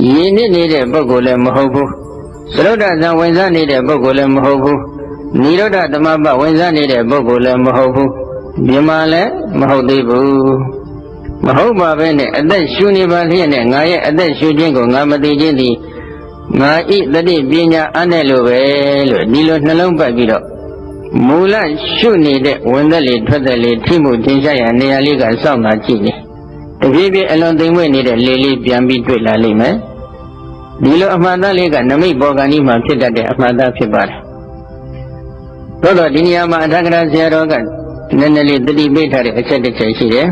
ရင်းနေတဲ့ပုဂ္ဂိုလ်လည်းမဟုတ်ဘူးသရုဒ္ဓဇံဝင်စားနေတဲ့ပုဂ္ဂိုလ်လည်းမဟုတ်ဘူးနိရောဓသမပဝင်စားနေတဲ့ပုဂ္ဂိုလ်လည်းမဟုတ်ဘူးမြမလည်းမဟုတ်သေးဘူးမဟုတ်ပါပဲနဲ့အသက်ရှူနေပါလျက်နဲ့ငါရဲ့အသက်ရှူခြင်းကိုငါမသိခြင်းသည်ငါဤတတိပညာအားနဲ့လို့ပဲလို့ဒီလိုနှလုံးပတ်ပြီးတော့မူလရှုနေတဲ့ဝင်သက်လေထွက်သက်လေထိမှုထင်ရှားရနေရာလေးကစောင့်တာကြည့်နေတဖြည်းဖြည်းအလွန်သိမ်မွေ့နေတဲ့လေလေးပြန်ပြီးတွေ့လာလိမ့်မယ်ဒီလိုအမှန်တရားလေးကနမိတ်ဘောဂန်ဒီမှာဖြစ်တတ်တဲ့အမှန်တရားဖြစ်ပါတယ်သို့တော့ဒီနေရာမှာအထက်ကရာဆရာတော်ကနည်းနည်းလေးတတိပိထားတဲ့အချက်တစ်ချက်ရှိတယ်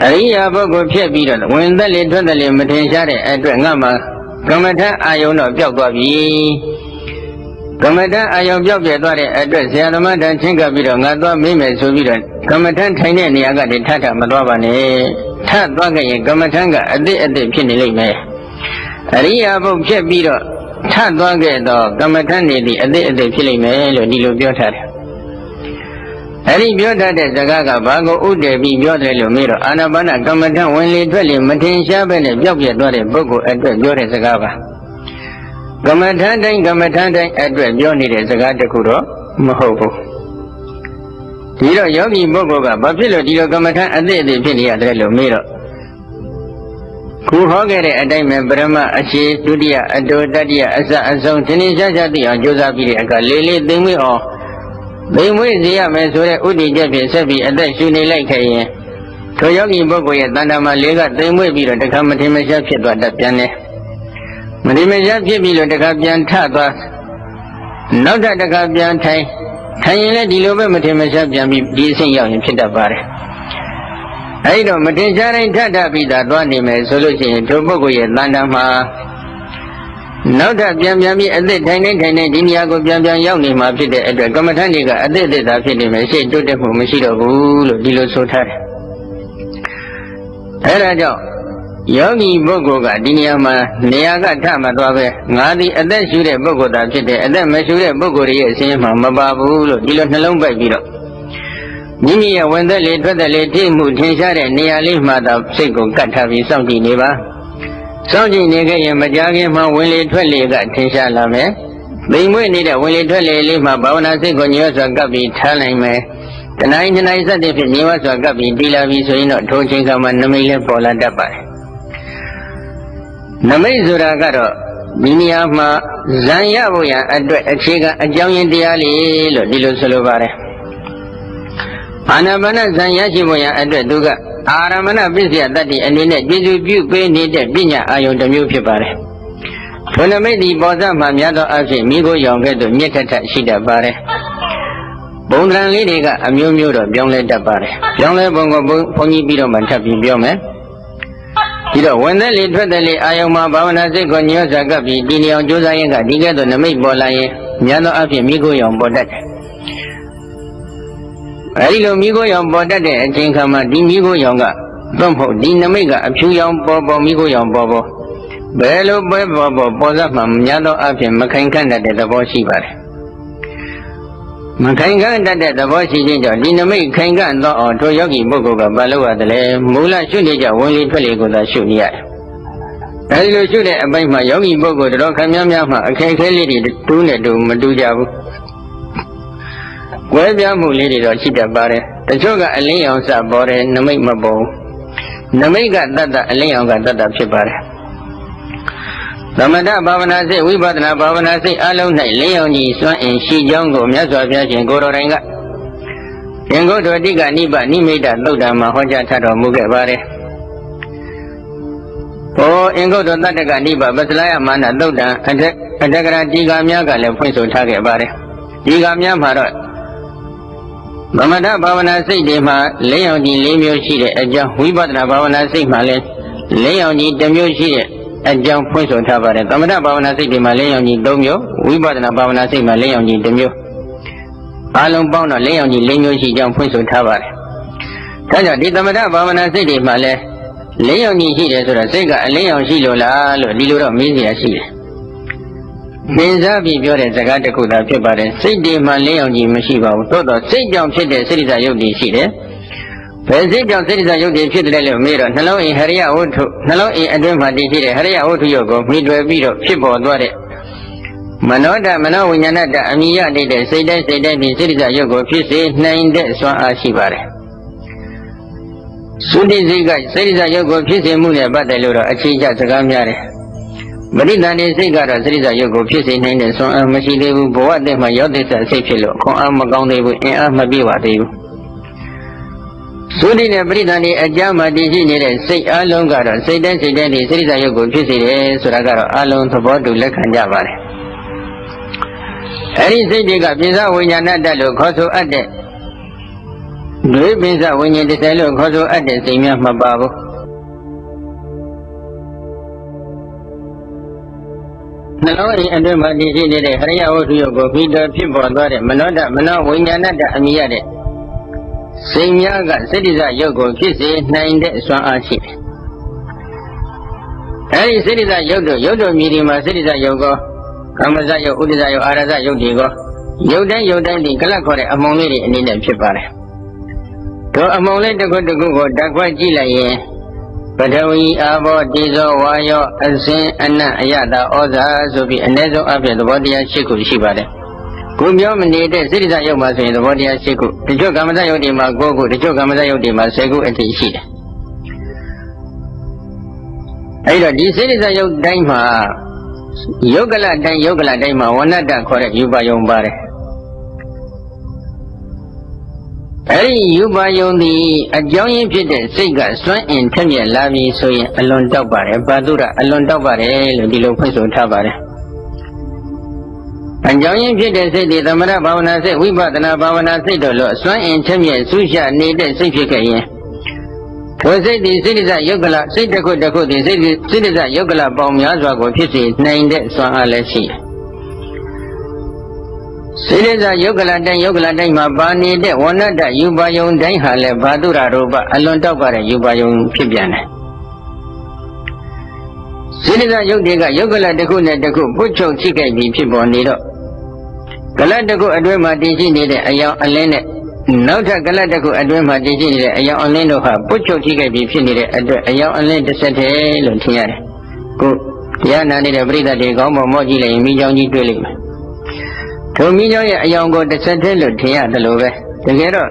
အရိယာပုဂ္ဂိုလ်ဖြစ်ပြီးတော့ဝင်သက်လေထွက်သက်လေမထင်ရှားတဲ့အတွက်ငါမှကမ္မထအာယုံတော့ပျောက်သွားပြီကမ္မထအာယုံပျောက်ပြဲသွားတဲ့အတွက်ဆရာသမားတန်ချင်းကပ်ပြီးတော့ငါသွားမေးမယ်ဆိုပြီးတော့ကမ္မထထိုင်တဲ့နေရာကနေထထမသွားပါနဲ့ထသွားခဲ့ရင်ကမ္မထကအသစ်ဖြစ်နေလိမ့်မယ်အရိယာပုဂ္ဂိုလ်ဖြစ်ပြီးတော့ထသွားခဲ့တော့ကမ္မထနေသည့်အသစ်ဖြစ်လိမ့်မယ်လို့ဒီလိုပြောထားတယ်အဲ့ဒီပြောတတ်တဲ့စကားကဘာကိုဥတည်ပြီးပြောတယ်လို့မေးတော့အာနာပါနကမ္မထဝင်လေထွက်လေမထင်ရှားပဲနဲ့ပျောက်ပြဲသွားတဲ့ပုဂ္ဂိုလ်အတွက်ပြောတဲ့စကားပါကမ္မထတိုင်းအတွက်ပြောနေတဲ့စကားတခုတော့မဟုတ်ဘူးဒီတော့ယောဂီပုဂ္ဂိုလ်ကဘာဖြစ်လို့ဒီလိုကမ္မထအသစ်ဖြစ်နေရတယ်လို့မေးတော့ခုဟောခဲ့တဲ့အတိုင်းပဲပရမအရှိဒုတိယအတောတတိယအစအဆုံးသင်္ချာချသိအောင်ကြိုးစားပြီးတဲ့အခါလေးလေးသိမ့်မွေ့အောင်သိမ့်မွေ့စေရမယ်ဆိုတဲ့ဥဒိချက်ဖြင့်ဆက်ပြီးအသက်ရှူနေလိုက်ခဲ့ရင်ထိုယောဂီပုဂ္ဂိုလ်ရဲ့တဏ္ဍာမှာလေးကသိမ့်မွေ့ပြီးတော့တခါမထင်မရှားဖြစ်သွားတတ်ပြန်တယ်မထင်မရှားဖြစ်ပြီးတော့တခါပြန်ထသွားနောက်တခါပြန်ထိုင်ရင်လည်းဒီလိုပဲမထင်မရှားပြန်ပြီးဒီအဆင့်ရောက်ရင်ဖြစ်တတ်ပါတယ်အဲဒီတော့မတင်ရှားတိုင်းထပြီးသားသွားနေမယ်ဆိုလို့ရှိရင်ထိုပုဂ္ဂိုလ်ရဲ့တဏ္ဍာမှာနောက်ထပ်ပြန်ပြီးအသက်ထိုင်နေဒီနေရာကိုပြန်ရောက်နေမှာဖြစ်တဲ့အတွက်ကမ္မထန်တွေကအသက်သာဖြစ်နေမယ်ရှေ့တိုးတက်မှုမရှိတော့ဘူးလို့ဒီလိုဆိုထားတယ်အဲဒါကြောင့်ယောဂီပုဂ္ဂိုလ်ကဒီနေရာမှာနေရာကထမသွားပဲငါသည်အသက်ရှူတဲ့ပုဂ္ဂိုလ်သာဖြစ်တယ်အသက်မရှူတဲ့ပုဂ္ဂိုလ်ရဲ့အစဉ်မှာမပါဘူးလို့ဒီလိုနှလုံးပိုက်ပြီးတော့မိမိရဲ့ဝင်သက်လေထွက်သက်လေထိမှုထင်ရှားတဲ့နေရာလေးမှာသာစိတ်ကိုကတ်ထားပြီးစောင့်ကြည့်နေပါစောင့်ကြည့်နေခဲ့ရင်မကြာခင်မှဝင်လေထွက်လေကထင်ရှားလာမယ်။သိမ်မွေ့နေတဲ့ဝင်လေထွက်လေလေးမှာဘာဝနာစိတ်ကိုညှို့စွာကပ်ပြီးထားနိုင်မယ်။တနိုင်စက်တဲ့ဖြစ်ညှို့စွာကပ်ပြီးတည်လာပြီးဆိုရင်တော့ထိုချိန်ကမှနမိတ်လည်းပေါ်လာတတ်ပါတယ်။နမိတ်ဆိုတာကတော့ဒီနေရာမှာဇံရဖို့ရန်အတွက်အခြေခံအကြောင်းရင်းတရားလေးလို့ဒီလိုဆိုလိုပါတယ်။အာနာပါနဇံရရှိဖို့ရန်အတွက်သူကအာရမဏပစ္စယတတ္တိအနေနဲ့ကျေစုပြုပေးနေတဲ့ပညာအာယုန်တစ်မျိုးဖြစ်ပါတယ်။ထိုနမိတ်ဒီပေါ်စမှများသောအဖြစ်မိကိုရောင်ကဲ့သို့မြင့်ထက်ရှိတတ်ပါတယ်။ဘုံတရံလေးတွေကအမျိုးမျိုးတော့ပြောင်းလဲတတ်ပါတယ်။ပြောင်းလဲပုံကိုဘုန်းကြီးပြီးတော့မှထပ်ပြီးပြောမယ်။ဒီတော့ဝင်သက်လေထွက်သက်လေအာယုန်မှာဘာဝနာစိတ်ကိုညှို့စွာကပ်ပြီးဒီနေအောင်ကြိုးစားရင်ကဒီကဲ့သို့နမိတ်ပေါ်လာရင်များသောအဖြစ်မိကိုရောင်ပေါ်တတ်တယ်။အဲဒီလိုမိခိုးရောင်ပေါ်တတ်တဲ့အချိန်ခါမှာဒီမိခိုးရောင်ကသွတ်ဖို့ဒီနမိတ်ကအဖြူရောင်ပေါ်မိခိုးရောင်ပေါ်ဘယ်လိုပဲပေါ်စမှများသောအဖြစ်မခိုင်ခန့်တတ်တဲ့သဘောရှိပါတယ်မခိုင်ခန့်တတ်တဲ့သဘောရှိခြင်းကြောင့်ဒီနမိတ်ခိုင်ခန့်သောအောင်ထိုယောဂီပုဂ္ဂိုလ်ကဘာလုပ်ရတယ်လဲမူလရှုနေကြဝင်လေထွက်လေကိုသာရှုနေရတယ်အဲဒီလိုရှုတဲ့အပိုင်းမှာယောဂီပုဂ္ဂိုလ်တော်ခမ်းများမှအခက်အခဲလေးတွေတူးနဲ့တူမတူကြဘူးကွဲပြားမှုလေးတွေတော့ရှိတတ်ပါတယ်တချို့ကအလင်းရောင်စပေါ်တယ်နမိတ်မပေါ်နမိတ်ကတတ်အလင်းရောင်ကတတ်ဖြစ်ပါတယ်သမထဘာဝနာစိတ်ဝိပဿနာဘာဝနာစိတ်အလုံး၌လင်းရောင်ကြီးစွမ်းအင်ရှိကြောင်းကိုမြတ်စွာဘုရားရှင်ကိုတော်တိုင်ကသင်္ကုတ္တတိကနိဗ္ဗာန်နိမိတ်သုတ်တံမှာဟောကြားထားတော်မူခဲ့ပါတယ်အင်္ဂုတ္တတတ္တကနိဗ္ဗာန်ပစ္စလယမာနသုတ်တံအတ္တကရာတိကာများကလည်းဖွင့်ဆိုထားခဲ့ပါတယ်ဒီကာများမှာတော့သမထဘာဝနာစိတ်တွေမှာလင်းရောင်ကြီး၄မျိုးရှိတဲ့အကြောင်းဝိပဿနာဘာဝနာစိတ်မှာလည်းလင်းရောင်ကြီးတစ်မျိုးရှိတဲ့အကြောင်းဖွင့်ဆိုထားပါတယ်သမထဘာဝနာစိတ်တွေမှာလင်းရောင်ကြီး၃မျိုးဝိပဿနာဘာဝနာစိတ်မှာလင်းရောင်ကြီးတစ်မျိုးအလုံးပေါင်းတော့လင်းရောင်ကြီး၄မျိုးရှိကြောင်းဖွင့်ဆိုထားပါတယ်ဒါကြောင့်ဒီသမထဘာဝနာစိတ်တွေမှာလည်းလင်းရောင်ကြီးရှိတယ်ဆိုတော့စိတ်ကအလင်းရောင်ရှိလို့လားလို့ဒီလိုတော့မေးစရာရှိတယ်သင်စားပြီးပြောတဲ့စကားတစ်ခုသာဖြစ်ပါတယ်စိတ်တွေမှာလင်းရောင်ကြီးမရှိပါဘူးသို့တော့စိတ်ကြောင့်ဖြစ်တဲ့စိတ္တရုပ်တွေရှိတယ်ဘ ဘယ်စိတ်ကြောင့်စိတ္တဇယုတ်တွေဖြစ်တယ်လို့မေးတော့နှလုံးအိမ်ဟရိယဝတ္ထုနှလုံးအိမ်အတွင်းမှာတည်ရှိတဲ့ဟရိယဝတ္ထုရုပ်ကိုမှီတွယ်ပြီးတော့ဖြစ်ပေါ်သွားတဲ့မနောတမနောဝိညာဏတအမိယနေတဲ့စိတ်တိုင်းစိတ်တိုင်းဒီစိတ္တဇယုတ်ကိုဖြစ်စေနိုင်တဲ့စွမ်းအားရှိပါတယ်သုတိစိတ်ကစိတ္တဇယုတ်ကိုဖြစ်စေမှုနဲ့ပတ်သက်လို့တော့အခြေချစကားများတယ်ပရိသန္တိစိတ်ကတော့စိတ္တဇယုတ်ကိုဖြစ်စေနိုင်တဲ့စွမ်းအားမရှိသေးဘူးဘဝတည်းမှာရောသစ္စာစိတ်ဖြစ်လို့ခွန်အားမကောင်းသေးဘူးအင်အားမပြည့်ပါသေးဘူးသုတိနဲ့ပရိသန္တိအကြမ်းမှာတည်ရှိနေတဲ့စိတ်အလုံးကတော့စိတ်တိုင်းစိတ်တိုင်းဒီစိတ္တဇယုတ်ကိုဖြစ်စေတယ်ဆိုတာကတော့အလုံးသဘောတူလက်ခံကြပါတယ်အဲဒီစိတ်တွေကပိဿဝိညာဏတ္တလို့ခေါ်ဆိုအပ်တဲ့ဒွေပိဿဝိညာဉ်တစ်ဆယ်လို့ခေါ်ဆိုအပ်တဲ့စိတ်များမပါဘူးနှလုံးအိမ်အတွင်းမှာတည်ရှိနေတဲ့ဟရိယဝတ္ထုရုပ်ကိုပြီးတော့ဖြစ်ပေါ်သွားတဲ့မနောတမနောဝိညာဏတ္တအမိရတဲ့စိတ်များကစိတ္တဇယုတ်ကိုဖြစ်စေနိုင်တဲ့စွမ်းအားရှိတယ်အဲဒီစိတ္တဇယုတ်တို့မြည်ဒီမှာစိတ္တဇယုတ်ကိုကာမဇယုတ်ဥဒ္ဒဇယုတ်အာရဇယုတ်တွေကိုယုတ်တိုင်းဒီကလပ်ခေါ်တဲ့အမုံလေးတွေအနေနဲ့ဖြစ်ပါတယ်တို့အမုံလေးတစ်ခုတစ်ခုကိုဓာတ်ခွက်ကြည့်လိုက်ရင်ပထဝီအာဘောတေဇောဝါယောအစင်အနတ်အယတာဩဇာဆိုပြီးအ ਨੇ ဆုံးအပြင်သဘောတရား၈ခုရှိပါတယ်ကိုပြောမနေတဲ့စိတ္တဇယုတ်မှာဆိုရင်သဘောတရား၈ခုတချို့ကာမဇယုတ်တွေမှာ9ခုတချို့ကာမဇယုတ်တွေမှာ10ခုအထိရှိတယ်အဲဒီတော့ဒီစိတ္တဇယုတ်တိုင်းမှာယုတ်ကလတိုင်းမှာဝဏ္ဏတခေါ်တဲ့ယူပါယုံပါတယ်အဲဒီယူပါယုံဒီအကြောင်းရင်းဖြစ်တဲ့စိတ်ကစွန့်အင်ထက်မြက်လာပြီဆိုရင်အလွန်တောက်ပါတယ်ဘာတုရအလွန်တောက်ပါတယ်လို့ဒီလိုဖွင့်ဆိုထားပါတယ်အကြောင်းရင်းဖြစ်တဲ့စိတ်ဒီသမထဘာဝနာစိတ်ဝိပဿနာဘာဝနာစိတ်တို့လို့စွန့်အင်ထက်မြက်ဆူရှနေတဲ့စိတ်ဖြစ်ခဲ့ရင်ထိုစိတ်ဒီစိတ္တဇယုတ်ကလစိတ်တစ်ခုတစ်ခုဒီစိတ္တဇယုတ်ကလပေါင်းများစွာကိုဖြစ်စေနိုင်တဲ့စွမ်းအားလည်းရှိတယ်စိတ္တဇယုတ်ကလတိုင်းမှာပါနေတဲ့ဝဏ္ဏတယူပါယုံတိုင်းဟာလည်းဘာတုရရူပအလွန်တောက်ပါတဲ့ယူပါယုံဖြစ်ပြန်တယ်စိတ္တဇယုတ်တွေကယုတ်ကလတစ်ခုနဲ့တစ်ခုပုတ်ချုပ်ချိခဲ့ပြီးဖြစ်ပေါ်နေတော့ကလတစ်ခုအတွင်းမှာတည်ရှိနေတဲ့အယောင်အလင်းနဲ့နောက်ထပ်ကလတ်တစ်ခုအတွင်းမှာတည်ရှိနေတဲ့အယောင်အလင်းတို့ဟာပုတ်ချုပ်ထိခဲ့ပြီးဖြစ်နေတဲ့အတွက်အယောင်အလင်းတစ်ဆက်တည်းလို့ထင်ရတယ်။ကိုတရားနာနေတဲ့ပရိသတ်တွေကောင်းမောကြည့်လိုက်ရင်မိကြောင်းကြီးတွေ့လိမ့်မယ်။ထိုမိကြောင်းရဲ့အယောင်ကိုတစ်ဆက်တည်းလို့ထင်ရတယ်လို့ပဲ။တကယ်တော့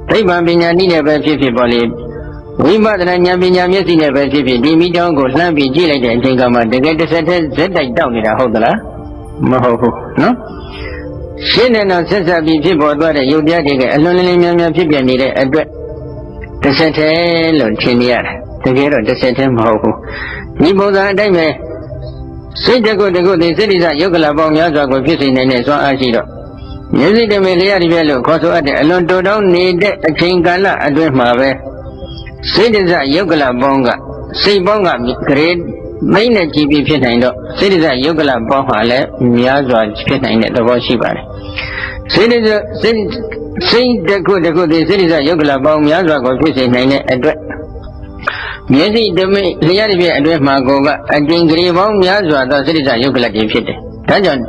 သိပ္ပံပညာနည်းနဲ့ပဲဖြစ်ဖြစ်ပေါ်လေဝိပဿနာဉာဏ်ပညာမျက်စိနဲ့ပဲဖြစ်ဖြစ်ဒီမိကြောင်းကိုလှမ်းပြီးကြည့်လိုက်တဲ့အချိန်ကမှတကယ်တစ်ဆက်တည်းဇက်တိုက်တောက်နေတာဟုတ်သလား။မဟုတ်ဘူးနော်။ရှင်းတဲ့တော့ဆက်ဆက်ပြီးဖြစ်ပေါ်သွားတဲ့ယုတ်တရားတွေကအလွန်လင်းများများဖြစ်ပြနေတဲ့အတွက်တစ်ဆက်တည်းလို့ထင်နေရတယ်တကယ်တော့တစ်ဆက်တည်းမဟုတ်ဘူးဒီပုံစံအတိုင်းပဲစိတ်တစ်ခုတစ်ခုဒီစိတ္တဇယုတ်ကလပေါင်းများစွာကိုဖြစ်စေနိုင်တဲ့စွမ်းအားရှိတော့မျက်စိတမေလျာဒီပြလို့ခေါ်ဆိုအပ်တဲ့အလွန်တိုတောင်းနေတဲ့အချိန်ကာလအတွင်းမှာပဲစိတ္တဇယုတ်ကလပေါင်းကစိတ်ပေါင်းကဂရေမိတ်နဲ့ကြည့်ပြီးဖြစ်နိုင်တော့စိတ္တဇယုတ်ကလပေါင်းမှာလည်းများစွာဖြစ်နိုင်တဲ့သဘောရှိပါတယ်စိတ်တစ်ခုတစ်ခုဒီစိတ္တဇယုတ်ကလပေါင်းများစွာကိုဖြစ်စေနိုင်တဲ့အတွက်မျက်စိတမိလျှက်တစ်ပြည့်အတွင်းမှာကိုကအကျဉ်းဂရေပေါင်းများစွာသောစိတ္တဇယုတ်ကလတွေဖြစ်တယ်ဒါကြောင့်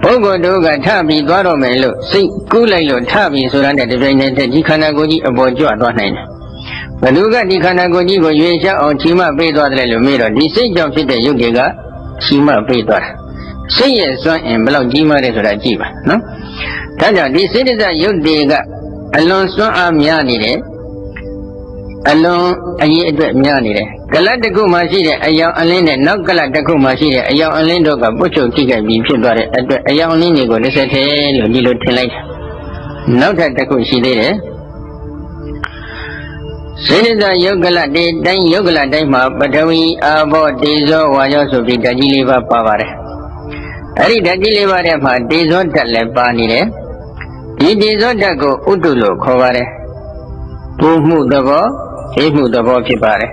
ပုဂ္ဂိုလ်တို့ကထပြီးသွားတော့မယ်လို့စိတ်ကူးလိုက်လို့ထပြီးဆိုတာနဲ့ဒီပိုင်းနဲ့ဒီခန္ဓာကိုယ်ကြီးအပေါ်ကြွသွားနိုင်တယ်ဘယ်သူကဒီခန္ဓာကိုယ်ကြီးကိုရွေးချအောင်ချီမပေးသွားတယ်လို့မေးတော့ဒီစိတ်ကြောင့်ဖြစ်တဲ့ယုတ်တွေကချီမပေးသွားတာစိတ်ရဲ့စွမ်းအင်ဘယ်လောက်ကြီးမားတယ်ဆိုတာကြည့်ပါနော်ဒါကြောင့်ဒီစိတ္တဇယုတ်တွေကအလွန်စွမ်းအားများနေတယ်အလွန်အရေးအတွက်များနေတယ်ကလတ်တစ်ခုမှရှိတဲ့အယောင်အလင်းနဲ့နောက်ကလတ်တစ်ခုမှရှိတဲ့အယောင်အလင်းတို့ကပုတ်ချုပ်ထိခဲ့ပြီးဖြစ်သွားတဲ့အတွက်အယောင်အလင်းတွေကိုတစ်ဆက်တည်းလို့ဒီလိုထင်လိုက်တာနောက်ထပ်တစ်ခုရှိသေးတယ်စိတ္တဇယုတ်ကလတိုင်းယုတ်ကလတိုင်းမှာပထဝီအာဘောတေဇောဝါယောဆိုပြီးဓာတ်ကြီး၄ပါးပါပါတယ်အဲ့ဒီဓာတ်ကြီး၄ပါးထဲမှာတေဇောဓာတ်လည်းပါနေတယ်ဒီတေဇောဓာတ်ကိုဥတုလို့ခေါ်ပါတယ်ပူမှုသဘောအေးမှုသဘောဖြစ်ပါတယ်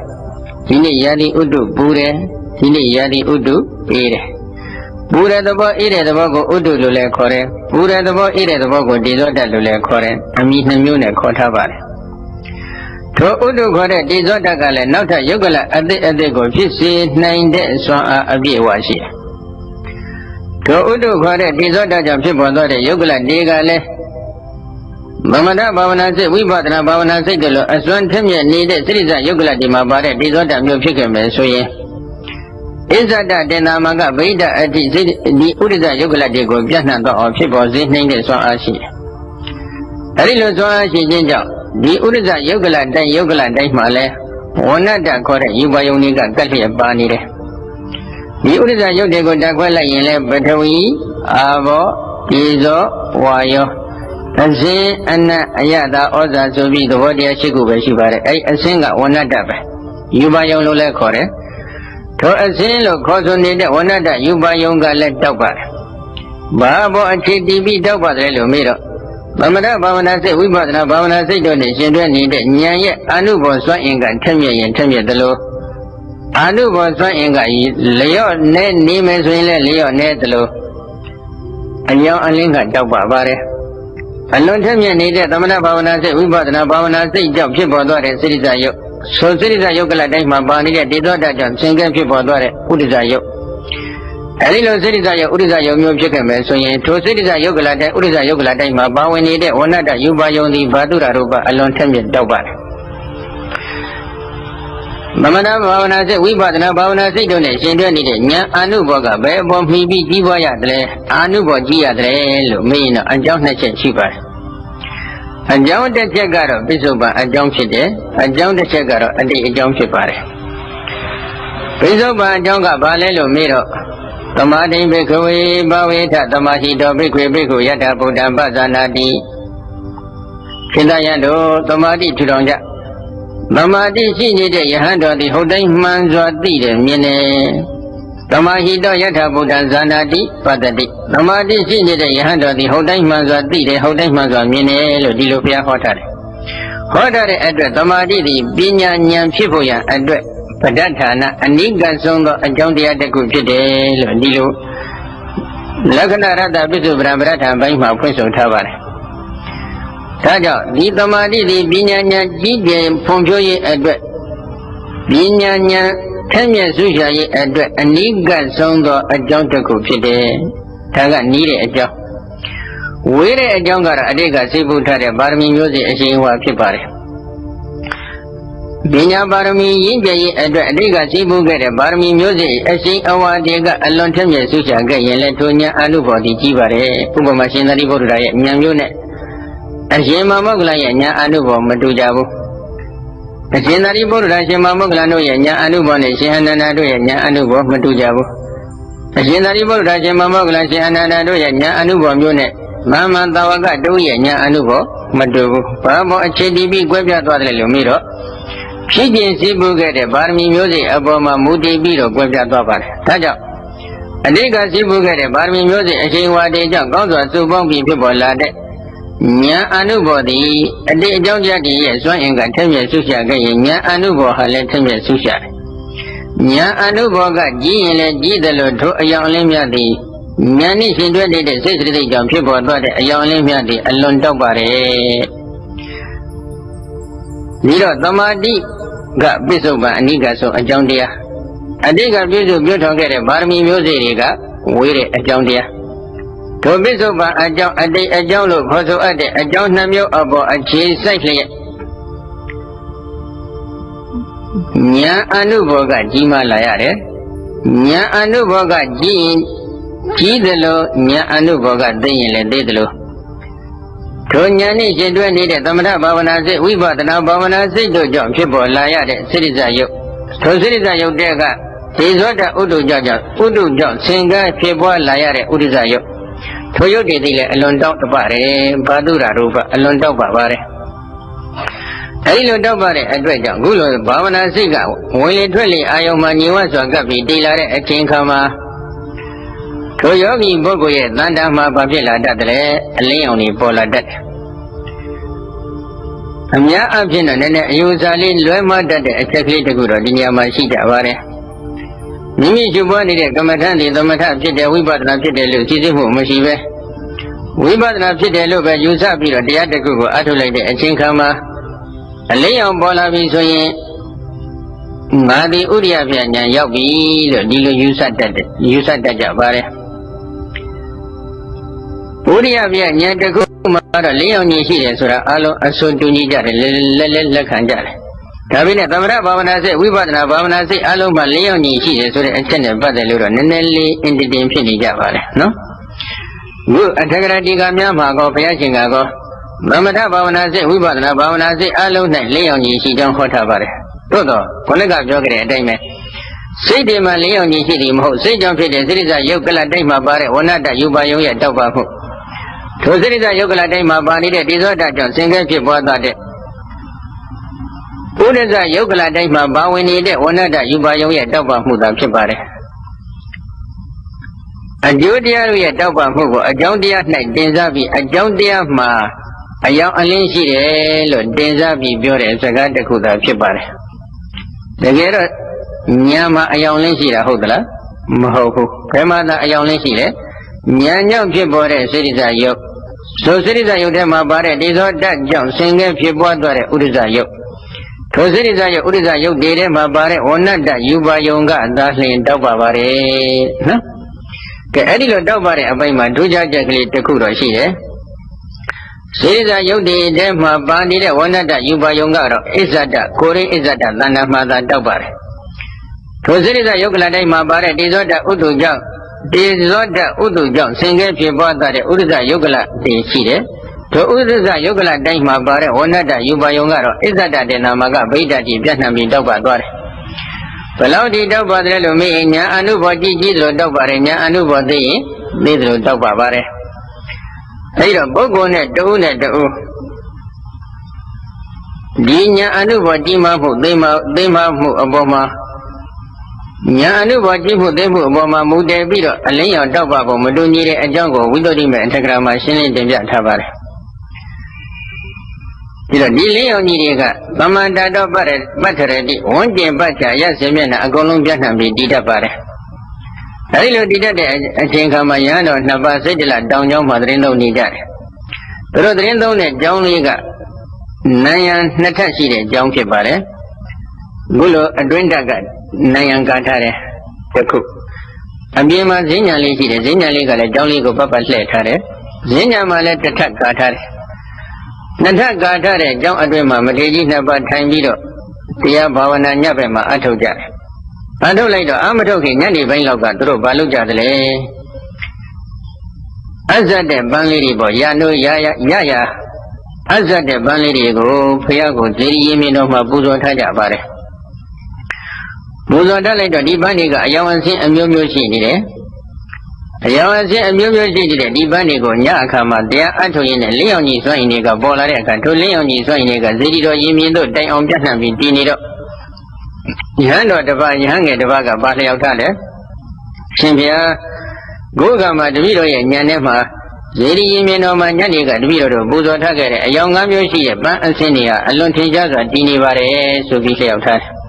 ဒီနေ့ယာတိဥတုပူတယ်ဒီနေ့ယာတိဥတုအေးတယ်ပူတဲ့သဘောအေးတဲ့သဘောကိုဥတုလို့လည်းခေါ်တယ်ပူတဲ့သဘောအေးတဲ့သဘောကိုတေဇောဓာတ်လို့လည်းခေါ်တယ်အမည်နှမျိုးနဲ့ခေါ်ထားပါတယ်ထိုဥတုခေါ်တဲ့တေဇောဓာတ်ကလည်းနောက်ထပ်ယုတ်ကလအသစ်ကိုဖြစ်စေနိုင်တဲ့စွမ်းအားအပြည့်အဝရှိတယ်ထိုဥတုခေါ်တဲ့တေဇောဓာတ်ကြောင့်ဖြစ်ပေါ်သောတဲ့ယုတ်ကလတွေကလည်း သမထဘာဝနာစိတ်ဝိပဿနာဘာဝနာစိတ်တို့လိုအစွမ်းထက်မြက်နေတဲ့စိရိဇယုတ်ကလတိမှာပါတဲ့ဒီသောတာမျိုးဖြစ်ခဲ့မယ်ဆိုရင်ဣဇဒတင်နာမကဗိဒအတိစိဒီဥဒိဇယုတ်ကလတိကိုပြန့်နှံ့တော့အောင်ဖြစ်ပေါ်စေနှိမ့်တဲ့စွမ်းအားရှိတယ်။အဲဒီလိုစွမ်းအားရှိခြင်းကြောင့်ဒီဥဒိဇယုတ်ကလတိုင်းမှာလဲဝဏ္ဏတခေါ်တဲ့ယူပါယုံတွေကကတ်လျက်ပါနေတယ်။ဒီဥဒိဇယုတ်တွေကိုတက်ခွဲလိုက်ရင်လဲပထဝီအာဘောဒီဇောဝါယောအစင်းအနတ်အယတာဩဇာဆိုပြီးသဘောတရားရှိခုပဲရှိပါတယ်အဲ့အစင်းကဝဏ္ဏတပဲယူပါယုံလို့လည်းခေါ်တယ်ထိုအစင်းလို့ခေါ်ဆိုနေတဲ့ဝဏ္ဏတယူပါယုံကလည်းတောက်ပါတယ်ဘာဘောအခြေတည်ပြီးတောက်ပါတယ်လို့မေးတော့သမထဘာဝနာစိတ်ဝိပဿနာဘာဝနာစိတ်တို့နဲ့ရှင်တွဲနေတဲ့ဉာဏ်ရဲ့အနုဘောစွမ်းအင်ကထက်မြက်ရင်ထက်မြက်သလိုအနုဘောစွမ်းအင်ကလျော့နဲ့နေမယ်ဆိုရင်လည်းလျော့နေသလိုအယောင်အလင်းကတောက်ပါပါတယ်အလွန်ထက်မြက်နေတဲ့သမထဘာဝနာစိတ်ဝိပဿနာဘာဝနာစိတ်ကြောင့်ဖြစ်ပေါ်သွားတဲ့စိရိဇယုတ်ဆိုစိရိဇယုတ်ကလတိုင်းမှာပါနေတဲ့ဒေသောတကြောင့်သင်္ကန်းဖြစ်ပေါ်သွားတဲ့ဥဒိဇယုတ်အဲဒီလိုစိရိဇယုတ်ဥဒိဇယုတ်မျိုးဖြစ်ခဲ့မယ်ဆိုရင်ထိုစိရိဇယုတ်ကလတိုင်းဥဒိဇယုတ်ကလတိုင်းမှာပါဝင်နေတဲ့ဝဏ္ဏတယူပါယုံသည်ဘာတုရရူပအလွန်ထက်မြက်တောက်ပါတယ်သမထဘာဝနာစိတ်ဝိပဿနာဘာဝနာစိတ်တို့နဲ့ရှင်တွဲနေတဲ့ဉာဏ်အာနုဘောကဘယ်အပေါ်မှီပြီးကြီးပွားရတယ်အာနုဘောကြီးရတယ်လို့မေးရင်တော့အကြောင်းနှစ်ချက်ရှိပါတယ်အကြောင်းတစ်ချက်ကတော့ပိဿုပန်အကြောင်းဖြစ်တယ်အကြောင်းတစ်ချက်ကတော့အတိတ်အကြောင်းဖြစ်ပါတယ်ပိဿုပန်အကြောင်းကဘာလဲလို့မေးတော့သမာဓိဘိက္ခဝေဘာဝေထသမာဟိတောဘိက္ခွေဘိက္ခုယတ္ထဗုဒ္ဓံပဇာနာတိခေတ္တယံတို့သမာဓိထူထောင်ကြသမာဓိရှိနေတဲ့ယဟန်တော်သည်ဟုတ်တိုင်းမှန်စွာသိတယ်မြင်တယ်သမာဟိတောယထာဗုဒ္ဓံဇာနာတိပတ္တိသမာဓိရှိနေတဲ့ယဟန်တော်သည်ဟုတ်တိုင်းမှန်စွာသိတယ်ဟုတ်တိုင်းမှန်စွာမြင်တယ်လို့ဒီလိုဘုရားဟောထားတယ်ဟောထားတဲ့အတွက်သမာဓိသည်ပညာဉာဏ်ဖြစ်ဖို့ရန်အတွက်ပဋ္ဌာနာအနိကဆုံးသောအကြောင်းတရားတစ်ခုဖြစ်တယ်လို့ဒီလိုလက္ခဏာရတ္တပိစုပရံပဋ္ဌာန်ပိုင်းမှာဖွင့်ဆိုထားပါတယ်ဒါကြောင့်ဒီသမာဓိသည်ပညာဉာဏ်ကြီးကျယ်ဖွံ့ဖြိုးရေးအတွက်ပညာဉာဏ်ထက်မြက်စုရှာရေးအတွက်အနိကဆုံးသောအကြောင်းတစ်ခုဖြစ်တယ်။ဒါကနီးတဲ့အကြောင်းဝေးတဲ့အကြောင်းကတော့အတိတ်ကစိတ်ပုထားတဲ့ပါရမီမျိုးစေ့အရှိန်အဝါဖြစ်ပါတယ်။ပညာပါရမီရင့်ကျက်ရေးအတွက်အတိတ်ကစိတ်ပုခဲ့တဲ့ပါရမီမျိုးစေ့အရှိန်အဝါတွေကအလွန်ထက်မြက်စုရှာခဲ့ရင်လည်းထိုဉာဏ်အနုဘော်တိကြီးပါတယ်။ဥပမာရှင်သာရိပုတ္တရာရဲ့ဉာဏ်မျိုးနဲ့အရှင်မမောက္ခလရဲ့ဉာဏ်အနုဘော်မတူကြဘူးအရှင်သာရိပုတ္တရာရှင်မမောက္ခလတို့ရဲ့ဉာဏ်အနုဘော်နဲ့ရှင်အနန္ဒာတို့ရဲ့ဉာဏ်အနုဘော်မတူကြဘူးအရှင်သာရိပုတ္တရာရှင်မမောက္ခလရှင်အနန္ဒာတို့ရဲ့ဉာဏ်အနုဘော်မျိုးနဲ့မဟာမန္တဝကတို့ရဲ့ဉာဏ်အနုဘော်မတူဘူးဘာမောအခြေတည်ပြီးကွဲပြားသွားတယ်လို့မေးတော့ဖြစ်ခြင်းစည်းပူခဲ့တဲ့ပါရမီမျိုးစေ့အပေါ်မှာမူတည်ပြီးတော့ကွဲပြားသွားပါတယ်ဒါကြောင့်အတိတ်ကစည်းပူခဲ့တဲ့ပါရမီမျိုးစေ့အချိန်ဝါတွေကြောင့်ကောင်းစွာစုပေါင်းပြီးဖြစ်ပေါ်လာတဲ့ဉာဏ်အနုဘော်သည်အတိတ်အကြောင်းတရားရဲ့စွမ်းအင်ကထက်မြက်ဆုရှာခဲ့ရင်ဉာဏ်အနုဘော်ဟာလည်းထက်မြက်ဆုရှာတယ်ဉာဏ်အနုဘော်ကကြီးရင်လည်းကြီးတယ်လို့ထိုအယောင်အလင်းမြတ်သည်ဉာဏ်နဲ့ရှင်တွဲနေတဲ့စိတ်စရိတ်ကြောင့်ဖြစ်ပေါ်သွားတဲ့အယောင်အလင်းမြတ်သည်အလွန်တောက်ပါတယ်ပြီးတော့သမာဓိကပိဿုပန်အနိကဆုံးအကြောင်းတရားအတိတ်ကပြည့်စုံပြုထောင်ခဲ့တဲ့ပါရမီမျိုးစေ့တွေကဝေးတဲ့အကြောင်းတရားထိုပိဿုပန်အကြောင်းအတိတ်အကြောင်းလို့ခေါ်ဆိုအပ်တဲ့အကြောင်းနှမျိုးအပေါ်အခြေစိုက်လျက်ဉာဏ်အနုဘောကကြီးမားလာရတယ်ဉာဏ်အနုဘောကကြီးရင်ကြီးတယ်လို့ဉာဏ်အနုဘောကသိရင်လည်းသိတယ်လို့ထိုဉာဏ်နဲ့ရှင်တွဲနေတဲ့သမထဘာဝနာစိတ်ဝိပဿနာဘာဝနာစိတ်တို့ကြောင့်ဖြစ်ပေါ်လာရတဲ့စိရိဇယုတ်ထိုစိရိဇယုတ်တဲ့ကဒီဇောတဥဒ္ဓကြောင့်သင်္ကန်းဖြစ်ပွားလာရတဲ့ဥဒ္ဒဇယုတ်ထိုယုတ်တွေသိလည်းအလွန်တောက်တပါတယ်ဘာတုရရူပအလွန်တောက်ပါပါတယ်အဲဒီလိုတောက်ပါတဲ့အတွက်ကြောင့်ခုလိုဘာဝနာစိတ်ကဝင်လေထွက်လေအာယုံမှာညီဝစွာကပ်ပြီးတည်လာတဲ့အချိန်ခါမှာထိုယောဂီပုဂ္ဂိုလ်ရဲ့တဏ္ဍာမှာဘာဖြစ်လာတတ်တယ်အလင်းရောင်တွေပေါ်လာတတ်တယ်အများအပြည့်နဲ့နည်းနည်းအယူဆလေးလွဲမှားတတ်တဲ့အချက်ကလေးတခုတော့ဒီနေရာမှာရှိကြပါတယ်မိမိရှုပွားနေတဲ့ကမ္မထံဒီသမထဖြစ်တယ်ဝိပဿနာဖြစ်တယ်လို့သိသိမှုမရှိပဲဝိပဿနာဖြစ်တယ်လို့ပဲယူဆပြီးတော့တရားတစ်ခုကိုအထုတ်လိုက်တဲ့အချိန်ခါမှာအလင်းရောင်ပေါ်လာပြီဆိုရင်ငါဒီဥရိယပြညာရောက်ပြီလို့ဒီလိုယူဆတတ်ကြပါတယ်ဥရိယပြညာတစ်ခု မှာတော့၄ယောက်ညီရှိတယ်ဆိုတာအလုံးအစွန်းတူညီကြတယ်လက်ခံကြတယ်ဒါပေမဲ့သမထဘာဝနာစိတ်ဝိပဿနာဘာဝနာစိတ်အလုံးမှာ၄ယောက်ညီရှိတယ်ဆိုတဲ့အချက်နဲ့ပတ်သက်လို့တော့နည်းနည်းလေးအင်တတင်ဖြစ်နေကြပါလေနော်ခုအထက်ကရာတိကများမှာကောဘုရားရှင်ကကောသမထဘာဝနာစိတ်ဝိပဿနာဘာဝနာစိတ်အလုံး၌၄ယောက်ညီရှိကြောင်းဟောထားပါတယ်သို့တော့ခொနကပြောကြတဲ့အတိုင်းပဲစိတ်တွေမှာ၄ယောက်ညီရှိသည်မဟုတ်စိတ်ကြောင့်ဖြစ်တဲ့စိရိစ္ဆယုတ်ကလတိုက်မှာပါတဲ့ဝဏ္ဏတယူပါယုံရဲ့တောက်ပါမှုထိုစိရိစ္ဆယုတ်ကလတိုက်မှာပါနေတဲ့တိဇောတကြောင့်စင်ကဲဖြစ်ပွားသွားတဲ့ဥဒ္ဒဇယုတ်ကလတိုက်မှာပါဝင်နေတဲ့ဝဏ္ဏတယူပါယုံရဲ့တောက်ပါမှုသာဖြစ်ပါတယ်အကျိုးတရားတို့ရဲ့တောက်ပါမှုကိုအကြောင်းတရား၌တင်စားပြီးအကြောင်းတရားမှာအယောင်အလင်းရှိတယ်လို့တင်စားပြီးပြောတဲ့စကားတစ်ခုသာဖြစ်ပါတယ်တကယ်တော့ညာမှာအယောင်လင်းရှိတာဟုတ်သလားမဟုတ်ဘူးဘယ်မှာသာအယောင်လင်းရှိလဲညာကြောင့်ဖြစ်ပေါ်တဲ့စိရိစ္ဆယုတ်ဆိုစိရိစ္ဆယုတ်ထဲမှာပါတဲ့တိဇောတကြောင့်ဆင်ကဲဖြစ်ပွားသွားတဲ့ဥဒ္ဒဇယုတ်ထိုစိရိစ္ဆယုတ်ဥဒ္ဒဇယုတ်တွေထဲမှာပါတဲ့ဝဏ္ဏတယူပါယုံကသာလျှင်တောက်ပါပါတယ်နော်ကဲအဲ့ဒီလိုတောက်ပါတဲ့အပိုင်းမှာဒုကြချက်ကလေးတစ်ခုတော့ရှိတယ်စိရိစ္ဆယုတ်တွေထဲမှာပါနေတဲ့ဝဏ္ဏတယူပါယုံကတော့အစ္ဆဒကိုရိအစ္ဆဒသဏ္ဍာန်မှာသာတောက်ပါတယ်ထိုစိရိစ္ဆယုတ်ကလတိုင်းမှာပါတဲ့တိဇောတဥဒ္ဓကြောင့်တိဇောတဥဒ္ဓကြောင့်ဆင်ကဲဖြစ်ပွားတဲ့ဥဒ္ဒဇယုတ်ကလတွေရှိတယ်ထိုဥဒ္ဒဇယုတ်ကလတိုင်းမှာပါတဲ့ဝဏ္ဏတယူပါယုံကတော့အစ္ဆဒတဲ့နာမကဗိဒ္ဓတိပြန့်နှံ့ပြီးတောက်ပါသွားတယ်ဘယ်လောက်ဒီတောက်ပါတယ်လို့မေးရင်ညာအနုဘောတိကြီးလို့တောက်ပါတယ်ညာအနုဘောသိရင်သိသလိုတောက်ပါပါတယ်အဲဒီတော့ပုဂ္ဂိုလ်နဲ့တဦးနဲ့တဦးဒီညာအနုဘောတိမှမှုသိမှမှုအပေါ်မှာညာအနုဘောတိမှုသိမှုအပေါ်မှာမူတည်ပြီးတော့အလင်းရောင်တောက်ပါဖို့မတူညီတဲ့အကြောင်းကိုဝိသုဒ္ဓိမေအထက်ကရာမှာရှင်းလင်းတင်ပြထားပါတယ်ဒီတော့ဒီလင်းရောင်ကြီးတွေကသမန္တာတော့ပတ်ထရတိဝန်းကျင်ပတ်ချာရစေမျက်နှာအကုန်လုံးပြန့်နှံ့ပြီးတည်တတ်ပါတယ်အဲဒီလိုတည်တတ်တဲ့အချိန်ခါမှာရဟန်းတော်နှစ်ပါးစိတ်တလတောင်ကျောင်းမှာသတင်းသုံးနေကြတယ်သူတို့သတင်းသုံးတဲ့ကျောင်းလေးကနံရံနှစ်ထပ်ရှိတဲ့ကျောင်းဖြစ်ပါတယ်ခုလိုအတွင်းတက်ကနံရံကာထားတယ်တစ်ခုအပြင်မှာဈဉ္ညာလေးရှိတယ်ဈဉ္ညာလေးကလည်းကျောင်းလေးကိုပတ်လှည့်ထားတယ်ဈဉ္ညာမှာလည်းတစ်ထပ်ကာထားတယ်နှစ်ထပ်ကာထားတဲ့ကျောင်းအတွင်းမှာမထေရကြီးနှစ်ပါးထိုင်ပြီးတော့တရားဘာဝနာညဘက်မှာအထုတ်ကြတယ်အထုတ်လိုက်တော့အမထုတ်ခင်ညနေပိုင်းလောက်ကသူတို့ဘာလုပ်ကြသလဲအဇတ်တဲ့ပန်းလေးတွေပေါ့ရနိုးရအဇတ်တဲ့ပန်းလေးတွေကိုဖျားကိုဇေဒီရင်မြင်တော်မှာပူဇော်ထားကြပါတယ်ပူဇော်ထားလိုက်တော့ဒီပန်းတွေကအယောင်အဆင်းအမျိုးမျိုးရှိနေတယ်အယောင်အဆင်းအမျိုးမျိုးရှိနေတဲ့ဒီပန်းတွေကိုညအခါမှာတရားအထုတ်ရင်းနဲ့လင်းအောင်ကြီးစွန့်ရင်တွေကပေါ်လာတဲ့အခါထိုလင်းအောင်ကြီးစွန့်ရင်တွေကဇေဒီတော်ရင်မြင်တို့တိုင်အောင်ပြန့်နှံ့ပြီးတည်နေတော့ယဟန်တော်တစ်ပါးယဟန်ငယ်တစ်ပါးကပါလျောက်ထားတယ်ရှင်ဘုရားဘုရားမှာတပည့်တော်ရဲ့ဉာဏ်ထဲမှာဇေဒီရင်မြင်တော်မှာညနေကတပည့်တော်တို့ပူဇော်ထားခဲ့တဲ့အယောင်၅မျိုးရှိတဲ့ပန်းအဆင်းတွေကအလွန်ထင်ရှားစွာတည်နေပါတယ်ဆိုပြီးလျှောက်ထားတယ်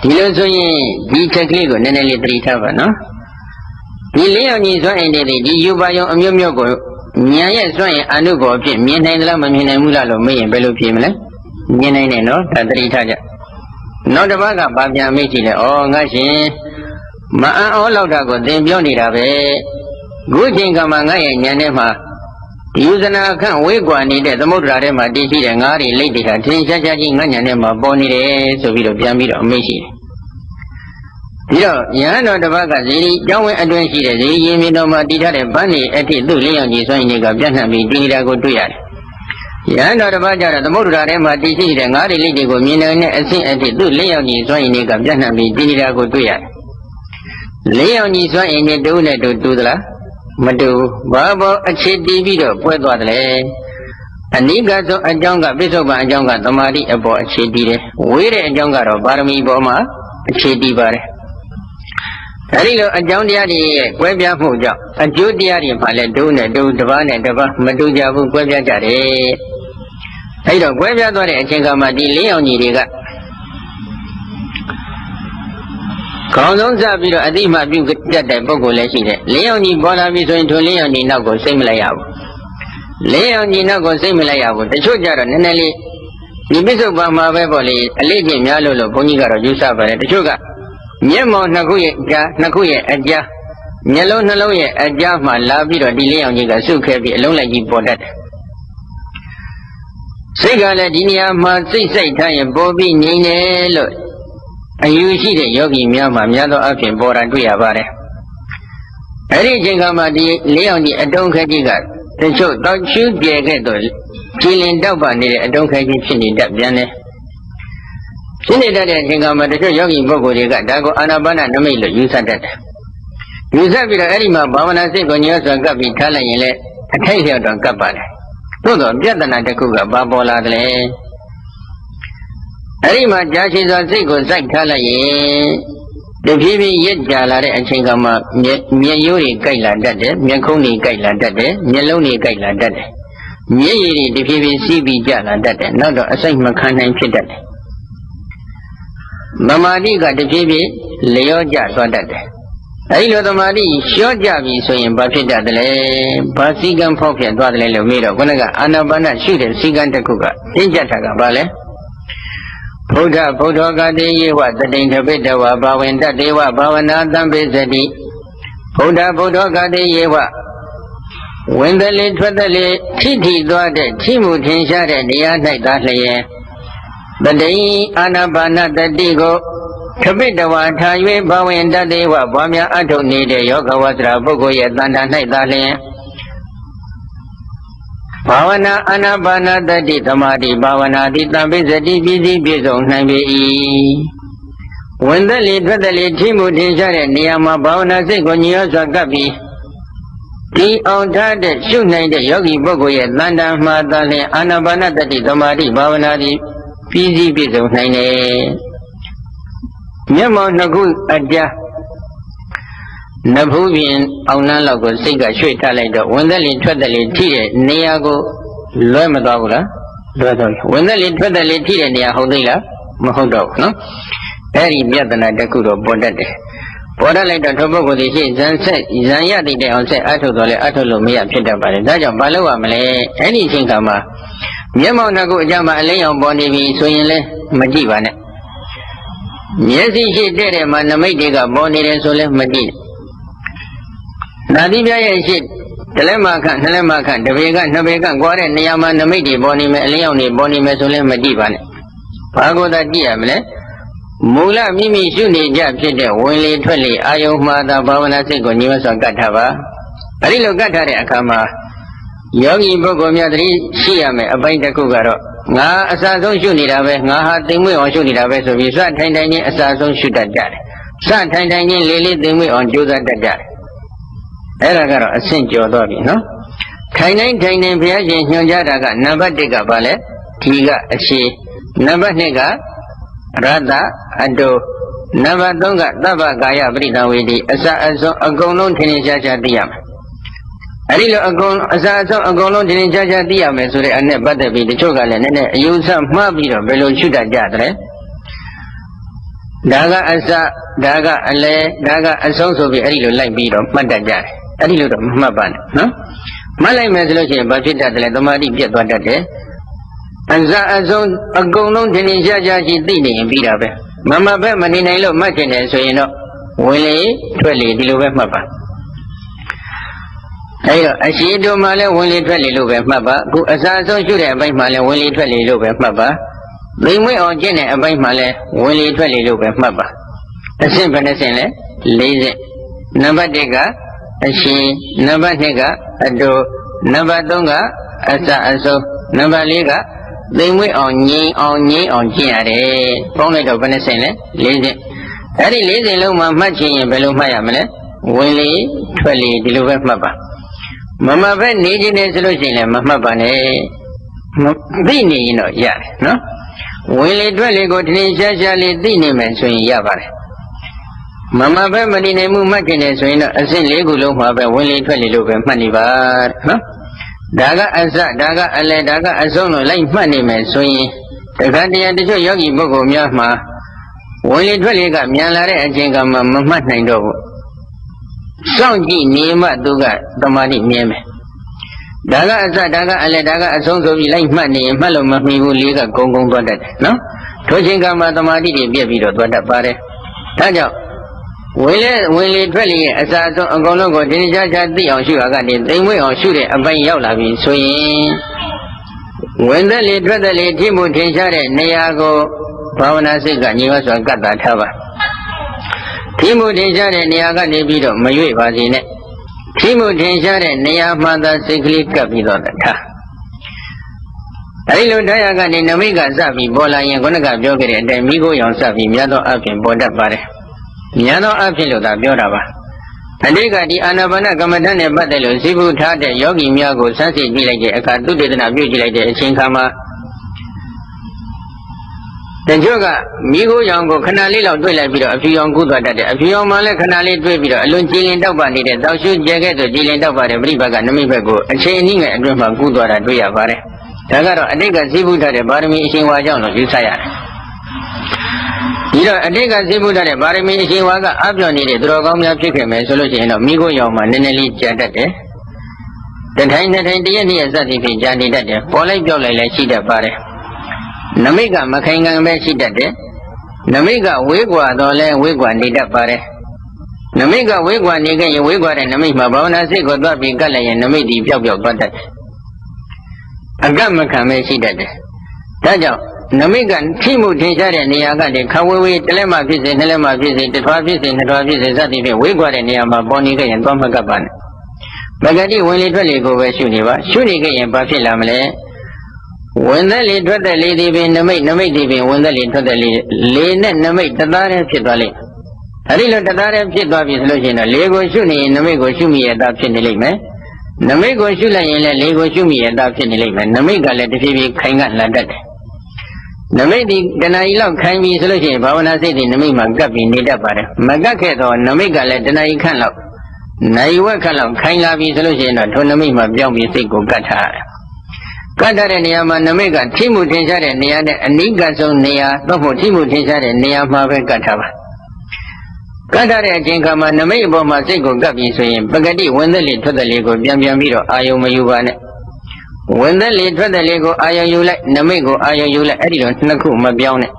ဒီလိုဆိုရင်ဒီချက်ကလေးကိုနည်းနည်းလေးသတိထားပါနော်ဒီလင်းအောင်ကြီးစွန့်ရင်ဒီယူပါယုံအမျိုးမျိုးကိုဉာဏ်ရဲ့စွန့်ရင်အနုဘောအဖြစ်မြင်နိုင်သလားမမြင်နိုင်ဘူးလားလို့မေးရင်ဘယ်လိုဖြေမလဲမြင်နိုင်တယ်နော်ဒါသတိထားကြနောက်တစ်ပတ်ကဗာပြန်မေးကြည့်တယ်ဩငါရှင်မအံ့ဩလောက်တာကိုသင်ပြောနေတာပဲခုချိန်ကမှငါရဲ့ဉာဏ်ထဲမှာဒီယူဇနာအခန့်ဝေးကွာနေတဲ့သမုဒ္ဒရာထဲမှာတည်ရှိတဲ့ငါးတွေလိတ်တွေဟာထင်ရှားရှားကြီးငါဉာဏ်ထဲမှာပေါ်နေတယ်ဆိုပြီးတော့ပြန်ပြီးတော့အမေးရှိတယ်ပြီးတော့ယဟန်တော်တစ်ပါးကဇေဒီကျောင်းဝင်းအတွင်းရှိတဲ့ဇေဒီရင်မြင်တော်မှာတည်ထားတဲ့ဗန်းတွေအထိသူ့လင်းရောင်ကြီးစွန့်ရင်တွေကပြန့်နှံ့ပြီးတည်နေတာကိုတွေ့ရတယ်ယဟန်တော်တစ်ပါးကျတော့သမုဒ္ဒရာထဲမှာတည်ရှိတဲ့ငါးတွေလိတ်တွေကိုမြင်နိုင်တဲ့အဆင့်အထိသူ့လင်းရောင်ကြီးစွန့်ရင်တွေကပြန့်နှံ့ပြီးတည်နေတာကိုတွေ့ရတယ်လင်းရောင်ကြီးစွန့်ရင်တွေတူနဲ့တူသလားမတူဘာဘောအခြေတည်ပြီးတော့ပွဲသွားတယ်အနိကဆုံးအကြောင်းကပိဿုပန်အကြောင်းကသမာဓိအပေါ်အခြေတည်တယ်ဝေးတဲ့အကြောင်းကတော့ပါရမီပေါ်မှာအခြေတည်ပါတယ်အဲဒီလိုအကြောင်းတရားတွေရဲ့ကွဲပြားမှုကြောင့်အကျိုးတရားတွေမှာလည်းဒုနဲ့ဒုတစ်ပါးနဲ့တစ်ပါးမတူကြဘူးကွဲပြားကြတယ်အဲဒီတော့ကွဲပြားသွားတဲ့အချိန်ကမှဒီလင်းအောင်ကြီးတွေကခေါင်းဆုံးစပြီးတော့အတိမပြုတတ်တဲ့ပုဂ္ဂိုလ်လည်းရှိတယ်လင်းအောင်ကြီးပေါ်လာပြီဆိုရင်ထိုလင်းအောင်ကြီးနောက်ကိုစိတ်မလိုက်ရဘူးလင်းအောင်ကြီးနောက်ကိုစိတ်မလိုက်ရဘူးတချို့ကြတော့နည်းနည်းလေးဒီပိဿုပန်မှာပဲပေါ့လေအလေးချင်းများလို့ဘုန်းကြီးကတော့ယူဆပါတယ်တချို့ကမျက်မှောင်နှစ်ခုရဲ့အကြား မျက်လုံးနှလုံးရဲ့အကြားမှာလာပြီးတော့ဒီလေးအောင်ကြီးကစုခဲပြီးအလုံးလိုက်ကြီးပေါ်တတ်တယ်စိတ်ကလည်းဒီနေရာမှာစိတ်စိုက်ထားရင်ပေါ်ပြီးငြိမ်တယ်လို့အယူရှိတဲ့ယောဂီများမှာများသောအားဖြင့်ပေါ်တာတွေ့ရပါတယ်အဲ့ဒီအချိန်ကမှဒီလေးအောင်ကြီးအတုံးခဲကြီးကတချို့တောက်ချူးကျဲခဲ့တော့ကြည်လင်တောက်ပါနေတဲ့အတုံးခဲကြီးဖြစ်နေတတ်ပြန်တယ်ဖြစ်နေတတ်တဲ့အချိန်ကမှတချို့ယောဂီပုဂ္ဂိုလ်တွေကဒါကိုအာနာပါနနမိတ်လို့ယူဆတတ်တယ်ယူဆပြီးတော့အဲ့ဒီမှာဘာဝနာစိတ်ကိုညှောစွာကပ်ပြီးထားလိုက်ရင်လည်းအထိုက်လျောက်တော့ကပ်ပါတယ်သို့တော့ပြဿနာတစ်ခုကဘာပေါ်လာတယ်အဲ့ဒီမှာကြာရှည်စွာစိတ်ကိုစိုက်ထားလိုက်ရင်တဖြည်းဖြည်းရက်ကြာလာတဲ့အချိန်ကမှမျက်ရိုးတွေကိုက်လာတတ်တယ်မျက်ခုံးတွေကိုက်လာတတ်တယ်မျက်လုံးတွေကိုက်လာတတ်တယ်မျက်ရည်တွေတဖြည်းဖြည်းစီးပြီးကျလာတတ်တယ်နောက်တော့အစိတ်မခံနိုင်ဖြစ်တတ်တယ်သမာဓိကတဖြည်းဖြည်းလျော့ကျသွားတတ်တယ်အဲဒီလိုသမာဓိလျော့ကျပြီဆိုရင်ဘာဖြစ်တတ်တယ်လဲဘာစည်းကမ်းဖောက်ပြန်သွားတယ်လို့မေးတော့ခုနကအာနာပါနရှုတဲ့စည်းကမ်းတစ်ခုကသင်္ကြတ်တာကဘာလဲဗုဒ္ဓဗုဒ္ဓဂတိယေဝတတိန်တပိတဝဘာဝင်တတေဝဘာဝနာတံပိစတိဗုဒ္ဓဗုဒ္ဓဂတိယေဝဝင်တယ်လေထွက်တယ်လေထိထိသွားတဲ့ထိမှုထင်ရှားတဲ့နေရာ၌သာလျင်တတိအာနာပါနတတိကိုတပိတဝထား၍ဘာဝင်တတေဝဘာများအထုတ်နေတဲ့ယောဂဝတ္တရာပုဂ္ဂိုလ်ရဲ့တဏ္ဍာ၌သာလျင်ဘာဝနာအာနာပါနတတိသမာဓိဘာဝနာတိတံပိစတိပြည်စည်းပြည့်စုံနိုင်ပေ၏ဝင်သက်လေထွက်သက်လေထိမှုထင်ရှားတဲ့နေရာမှာဘာဝနာစိတ်ကိုညှိစွာကပ်ပြီးဒီအောင်ထားတဲ့ရှုနိုင်တဲ့ယောဂီပုဂ္ဂိုလ်ရဲ့တဏ္ဍာမှာသာလျင်အာနာပါနတတိသမာဓိဘာဝနာတိပြည်စည်းပြည့်စုံနိုင်တယ်မျက်မှောင်နှစ်ခုအကြားနဖူးပြင်အောင်နှမ်းလောက်ကိုစိတ်ကရွှေ့ထားလိုက်တော့ဝင်သက်လေထွက်သက်လေထိတဲ့နေရာကိုလွဲမသွားဘူးလားလွဲသွားပြီဝင်သက်လေထွက်သက်လေထိတဲ့နေရာဟုတ်သေးလားမဟုတ်တော့ဘူးနော်အဲ့ဒီပြဿနာတစ်ခုတော့ပေါ်တတ်တယ်ပေါ်တတ်လိုက်တော့ထိုပုဂ္ဂိုလ်ဒီရှိဇန်ရတိတဲ့အောင်ဆက်အထုတ်တော့လေအထုတ်လို့မရဖြစ်တတ်ပါတယ်ဒါကြောင့်မလုပ်ရမလဲအဲ့ဒီအချိန်ခါမှာမျက်မှောင်နှစ်ခုအကြားမှာအလင်းရောင်ပေါ်နေပြီဆိုရင်လည်းမကြည့်ပါနဲ့မျက်စိရှိတဲ့မှာနမိတ်တွေကပေါ်နေတယ်ဆိုလည်းမကြည့်နာတိပြရဲ့ရှိတလဲမခန့်နှလဲမခန့်တပေကနှစ်ပေကကွာတဲ့နေရာမှာနမိတ်တွေပေါ်နေမယ်အလင်းရောင်တွေပေါ်နေမယ်ဆိုလည်းမကြည့်ပါနဲ့ဘာကိုသာကြည့်ရမလဲမူလမိမိရှုနေကြဖြစ်တဲ့ဝင်လေထွက်လေအာယုံမှာသာဘာဝနာစိတ်ကိုညီမစွာကတ်ထားပါအဲဒီလိုကတ်ထားတဲ့အခါမှာယောဂီပုဂ္ဂိုလ်များတတိရှိရမယ်အပိုင်းတစ်ခုကတော့ငါအစာဆုံးရှုနေတာပဲငါဟာသိမ်မွေ့အောင်ရှုနေတာပဲဆိုပြီးစထိုင်ထိုင်ချင်းအစာဆုံးရှုတတ်ကြတယ်စထိုင်ထိုင်ချင်းလေးလေးသိမ်မွေ့အောင်ကြိုးစားတတ်ကြတယ်အဲ့ဒါကတော့အဆင့်ကျော်သွားပြီနော်ထိုင်တိုင်းဘုရားရှင်ညွှန်ကြားတာကနံပါတ်1ကဘာလဲဒီကအရှိနံပါတ်2ကရတအတုနံပါတ်3ကသဗ္ဗကာယပရိသဝေတိအစအဆုံးအကုန်လုံးထင်ထင်ရှားရှားသိရမယ်အဲ့ဒီလိုအစအဆုံးအကုန်လုံးထင်ထင်ရှားရှားသိရမယ်ဆိုတဲ့အနဲ့ပတ်သက်ပြီးတချို့ကလည်းနည်းနည်းအယူဆမှားပြီးတော့ဘယ်လိုရှုတတ်ကြတယ်ဒါကအစဒါကအလဲဒါကအဆုံးဆိုပြီးအဲ့ဒီလိုလိုက်ပြီးတော့မှတ်တတ်ကြတယ်အဲ့ဒီလိုတော့မမှတ်ပါနဲ့နော်မှတ်လိုက်မယ်ဆိုလို့ရှိရင်ဘာဖြစ်တတ်တယ်လဲသမာဓိပြတ်သွားတတ်တယ်အစအဆုံးအကုန်လုံးထင်ထင်ရှားရှားရှိသိနေရင်ပြီးတာပဲမမှတ်ပဲမနေနိုင်လို့မှတ်ချင်တယ်ဆိုရင်တော့ဝင်လေထွက်လေဒီလိုပဲမှတ်ပါအဲ့တော့အရှိတို့မှလည်းဝင်လေထွက်လေလို့ပဲမှတ်ပါအခုအစအဆုံးရှုတဲ့အပိုင်းမှလည်းဝင်လေထွက်လေလို့ပဲမှတ်ပါသိမ့်မွေ့အောင်ကျင့်တဲ့အပိုင်းမှလည်းဝင်လေထွက်လေလို့ပဲမှတ်ပါအဆင့်ဘယ်နှဆင့်လဲ၄ဆင့်နံပါတ်1ကအရှိနံပါတ်2ကအတုနံပါတ်3ကအစအဆုံးနံပါတ်4ကသိမ့်မွေ့အောင်ငြိမ်အောင်ကျင့်ရတယ်ပေါင်းလိုက်တော့ဘယ်နှဆင့်လဲ၄ဆင့်အဲ့ဒီ၄ဆင့်လုံးမှာမှတ်ချင်ရင်ဘယ်လိုမှတ်ရမလဲဝင်လေထွက်လေဒီလိုပဲမှတ်ပါမမှတ်ပဲနေခြင်းနဲ့ဆိုလို့ရှိရင်လည်းမမှတ်ပါနဲ့သိနေရင်တော့ရတယ်နော်ဝင်လေထွက်လေကိုထင်ရှားရှားလေးသိနေမယ်ဆိုရင်ရပါတယ်မမှတ်ပဲမနေနိုင်မှုမှတ်ခြင်းနဲ့ဆိုရင်တော့အဆင့်၄ခုလုံးမှာပဲဝင်လေထွက်လေလို့ပဲမှတ်နေပါနော်ဒါကအစဒါကအလဲဒါကအဆုံးလို့လိုက်မှတ်နေမယ်ဆိုရင်တခါတည်းတချို့ယောဂီပုဂ္ဂိုလ်များမှာဝင်လေထွက်လေကမြန်လာတဲ့အချိန်ကမှမမှတ်နိုင်တော့ဘူးစောင့်ကြည့်နေမှသူကသမာဓိမြဲမယ်ဒါကအစဒါကအလဲဒါကအဆုံးဆိုပြီးလိုက်မှတ်နေရင်မှတ်လို့မမှီဘူးလေးကဂုံသွားတတ်တယ်နော်ထိုချိန်ကမှသမာဓိတွေပြည့်ပြီးတော့သွားတတ်ပါတယ်ဒါကြောင့် ဝင်လေထွက်လေရဲ့အစာဆုံးအကုန်လုံးကိုတင်းကြပ်ကြပ်သိအောင်ရှုရကနေသိမ့်မွေ့အောင်ရှုတဲ့အပိုင်းရောက်လာပြီဆိုရင်ဝင်သက်လေထွက်သက်လေထိမှုထင်ရှားတဲ့နေရာကိုဘာဝနာစိတ်ကညီမစွာကတ်တာထားပါထိမှုထင်ရှားတဲ့နေရာကနေပြီးတော့မရွေ့ပါစေနဲ့ထိမှုထင်ရှားတဲ့နေရာမှသာစိတ်ကလေးကပ်ပြီးတော့ထားအဲဒီလိုတရားကနေနမိတ်ကစပြီးပေါ်လာရင်ခုနကပြောခဲ့တဲ့အတိုင်းမိခိုးရောင်စပြီးများသောအဖြစ်ပေါ်တတ်ပါတယ်များသောအဖြစ်လို့သာပြောတာပါအတိတ်ကဒီအာနာပါနကမ္မဋ္ဌာန်းနဲ့ပတ်သက်လို့ဇိဖုထားတဲ့ယောဂီများကိုစမ်းစစ်ကြည့်လိုက်တဲ့အခါသူတေသနာပြုကြည့်လိုက်တဲ့အချိန်ခါမှာတချို့ကမိခိုးရောင်ကိုခဏလေးလောက်တွေ့လိုက်ပြီးတော့အဖြူရောင်ကူးသွားတတ်တယ်အဖြူရောင်မှလည်းခဏလေးတွေ့ပြီးတော့အလွန်ကြည်လင်တောက်ပနေတဲ့တောက်ရှုကျဲခဲ့တဲ့ကြည်လင်တောက်ပတဲ့ပြိပကနမိတ်ဘက်ကိုအချိန်အနည်းငယ်အတွင်းမှာကူးသွားတာတွေ့ရပါတယ်ဒါကတော့အတိတ်ကဇိဖုထားတဲ့ပါရမီအရှင်ဝါကြောင့်လို့ယူဆရတယ်ဒီတော့အတိတ်ကဇိဖုထားတဲ့ပါရမီအရှင်ဝါကအပြောင်းနေတဲ့သူတော်ကောင်းများဖြစ်ခဲ့မယ်ဆိုလို့ရှိရင်တော့မိခိုးရောင်မှနည်းနည်းလေးကြာတတ်တယ်တထိုင်နှစ်ထိုင်တရက်နှစ်ရက်စသည်ဖြင့်ကြာနေတတ်တယ်ပေါ်လိုက်ပြောက်လိုက်လည်းရှိတတ်ပါတယ်နမိတ်ကမခိုင်ခံပဲရှိတတ်တယ်နမိတ်ကဝေးကွာတော့လဲဝေးကွာနေတတ်ပါတယ်နမိတ်ကဝေးကွာနေခဲ့ရင်ဝေးကွာတဲ့နမိတ်မှာဘာဝနာစိတ်ကိုသွားပြီးကတ်လိုက်ရင်နမိတ်ဒီပျောက်ပျောက်သွားတတ်တယ်အကမခံပဲရှိတတ်တယ်ဒါကြောင့်နမိတ်ကထိမှုထင်ရှားတဲ့နေရာကနေခဝေးဝေးတလက်မှဖြစ်စေနှစ်လက်မှဖြစ်စေတစ်ထွားဖြစ်စေနှစ်ထွားဖြစ်စေစသည်ဖြင့်ဝေးကွာတဲ့နေရာမှာပေါ်နေခဲ့ရင်သွားမကပ်ပါနဲ့မဂတိဝင်လေထွက်လေကိုပဲရှုနေပါရှုနေခဲ့ရင်ဘာဖြစ်လာမလဲဝင်သက်လေထွက်သက်လေဒီပင်နမိတ်ဒီပင်ဝင်သက်လေထွက်သက်လေလေနဲ့နမိတ်တသားတည်းဖြစ်သွားလိမ့်အဲဒီလိုတသားတည်းဖြစ်သွားပြီဆိုလို့ရှိရင်တော့လေကိုရှုနေရင်နမိတ်ကိုရှုမိရတာဖြစ်နေလိမ့်မယ်နမိတ်ကိုရှုလိုက်ရင်လည်းလေကိုရှုမိရတာဖြစ်နေလိမ့်မယ်နမိတ်ကလည်းတဖြည်းဖြည်းခိုင်ကလာတတ်တယ်နမိတ်ဒီတဏှာကြီးလောက်ခိုင်ပြီဆိုလို့ရှိရင်ဘာဝနာစိတ်ဒီနမိတ်မှာကပ်ပြီးနေတတ်ပါတယ်မကပ်ခဲ့တော့နမိတ်ကလည်းတဏှာကြီးခန့်လောက်နိုင်ဝက်ခန့်လောက်ခိုင်လာပြီဆိုလို့ရှိရင်တော့ထိုနမိတ်မှာပြောင်းပြီးစိတ်ကိုကတ်ထားရတယ်ကတ်တဲ့နေရာမှာနမိတ်ကထိမှုထင်ရှားတဲ့နေရာနဲ့အနိကဆုံးနေရာသို့မဟုတ်ထိမှုထင်ရှားတဲ့နေရာမှာပဲကတ်ထားပါကတ်တဲ့အချိန်ခါမှာနမိတ်အပေါ်မှာစိတ်ကိုကပ်ပြီးဆိုရင်ပဂတိဝင်သက်လေထွက်သက်လေကိုပြန်ပြီးတော့အာယုံမယူပါနဲ့ဝင်သက်လေထွက်သက်လေကိုအာယုံယူလိုက်နမိတ်ကိုအာယုံယူလိုက်အဲ့ဒီတော့နှစ်ခုမပြောင်းနဲ့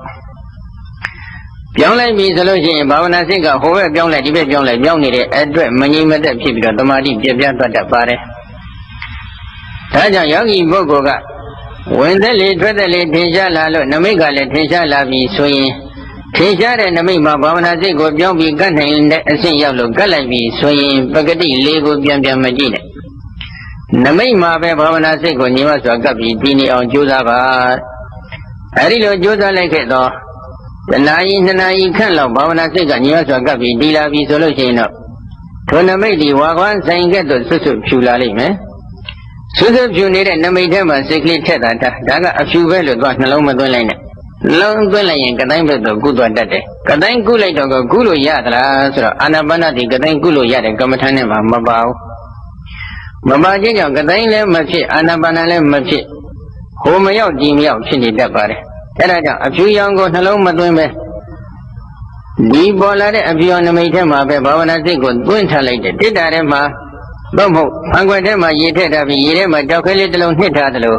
ပြောင်းလိုက်ပြီဆိုလို့ရှိရင်ဘာဝနာစိတ်ကဟိုဘက်ပြောင်းလိုက်ဒီဘက်ပြောင်းလိုက်ပြောင်းနေတဲ့အတွက်မငြိမ်မသက်ဖြစ်ပြီးတော့တမာတိပြပြသွားတတ်ပါတယ်ဒါကြောင့်ယောဂီပုဂ္ဂိုလ်ကဝင်သက်လေထွက်သက်လေထင်ရှားလာလို့နမိတ်ကလည်းထင်ရှားလာပြီဆိုရင်ထင်ရှားတဲ့နမိတ်မှာဘာဝနာစိတ်ကိုပြောင်းပြီးကတ်နိုင်တဲ့အဆင့်ရောက်လို့ကတ်လိုက်ပြီဆိုရင်ပဂတိလေးကိုပြန်မကြည့်နဲ့နမိတ်မှာပဲဘာဝနာစိတ်ကိုညီမစွာကပ်ပြီးပြီးနေအောင်ကြိုးစားပါအဲဒီလိုကြိုးစားလိုက်ခဲ့တော့တနာရီနှစ်နာရီခန့်လောက်ဘာဝနာစိတ်ကညီမစွာကပ်ပြီးတည်လာပြီဆိုလို့ရှိရင်တော့ထိုနမိတ်ဒီဝါခွမ်းဆိုင်ကဲ့သို့ဆွတ်ဖြူလာလိမ့်မယ်ဆွတ်ဖြူနေတဲ့နမိတ်ထဲမှာစိတ်ကလေးထက်တာဒါကအဖြူပဲလို့သွားနှလုံးမသွင်းလိုက်နဲ့နှလုံးသွင်းလိုက်ရင်ကတိုင်းဘက်သို့ကုသွားတတ်တယ်ကတိုင်းကုလိုက်တော့ကုလို့ရသလားဆိုတော့အာနာပါနဒီကတိုင်းကုလို့ရတဲ့ကမ္မထာနဲ့မှမပါဘူးမပါခြင်းကြောင့်ကတိုင်းလည်းမဖြစ်အာနာပါနလည်းမဖြစ်ဟိုမရောက်ဒီမရောက်ဖြစ်နေတတ်ပါတယ်အဲဒါကြောင့်အဖြူရောင်ကိုနှလုံးမသွင်းပဲဒီပေါ်လာတဲ့အဖြူရောင်နမိတ်ထဲမှာပဲဘာဝနာစိတ်ကိုသွင်းထားလိုက်တယ်တိတ္တာထဲမှာတော့မဟုတ်ဖန်ခွက်ထဲမှာရေထည့်ထားပြီးရေထဲမှာကြောက်ခဲလေးတစ်လုံးနှစ်ထားသလို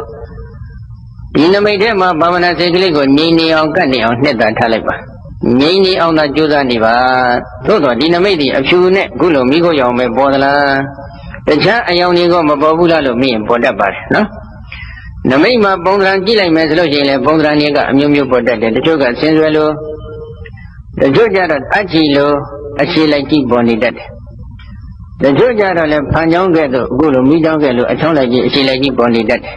ဒီနမိတ်ထဲမှာဘာဝနာစိတ်ကလေးကိုငြိမ်နေအောင်ကတ်နေအောင်နှစ်တာထားလိုက်ပါငြိမ်နေအောင်သာကြိုးစားနေပါသို့တော့ဒီနမိတ်ဒီအဖြူနဲ့ခုလိုမိခိုးရောင်ပဲပေါ်သလားတခြားအယောင်တွေကမပေါ်ဘူးလားလို့မေးရင်ပေါ်တတ်ပါတယ်နော်နမိတ်မှာပုံသဏ္ဍာန်ကြည့်လိုက်မယ်ဆိုလို့ရှိရင်လည်းပုံသဏ္ဍာန်တွေကအမျိုးမျိုးပေါ်တတ်တယ်တချို့ကဆင်းဆွဲလို့တချို့ကြတော့အချီလို့အရှိလိုက်ကြည့်ပေါ်နေတတ်တယ်တချို့ကြတော့လည်းဖန်ချောင်းကဲ့သို့အခုလိုမိချောင်းကဲ့လို့အချောင်းလိုက်ကြည့်အရှိလိုက်ကြည့်ပေါ်နေတတ်တယ်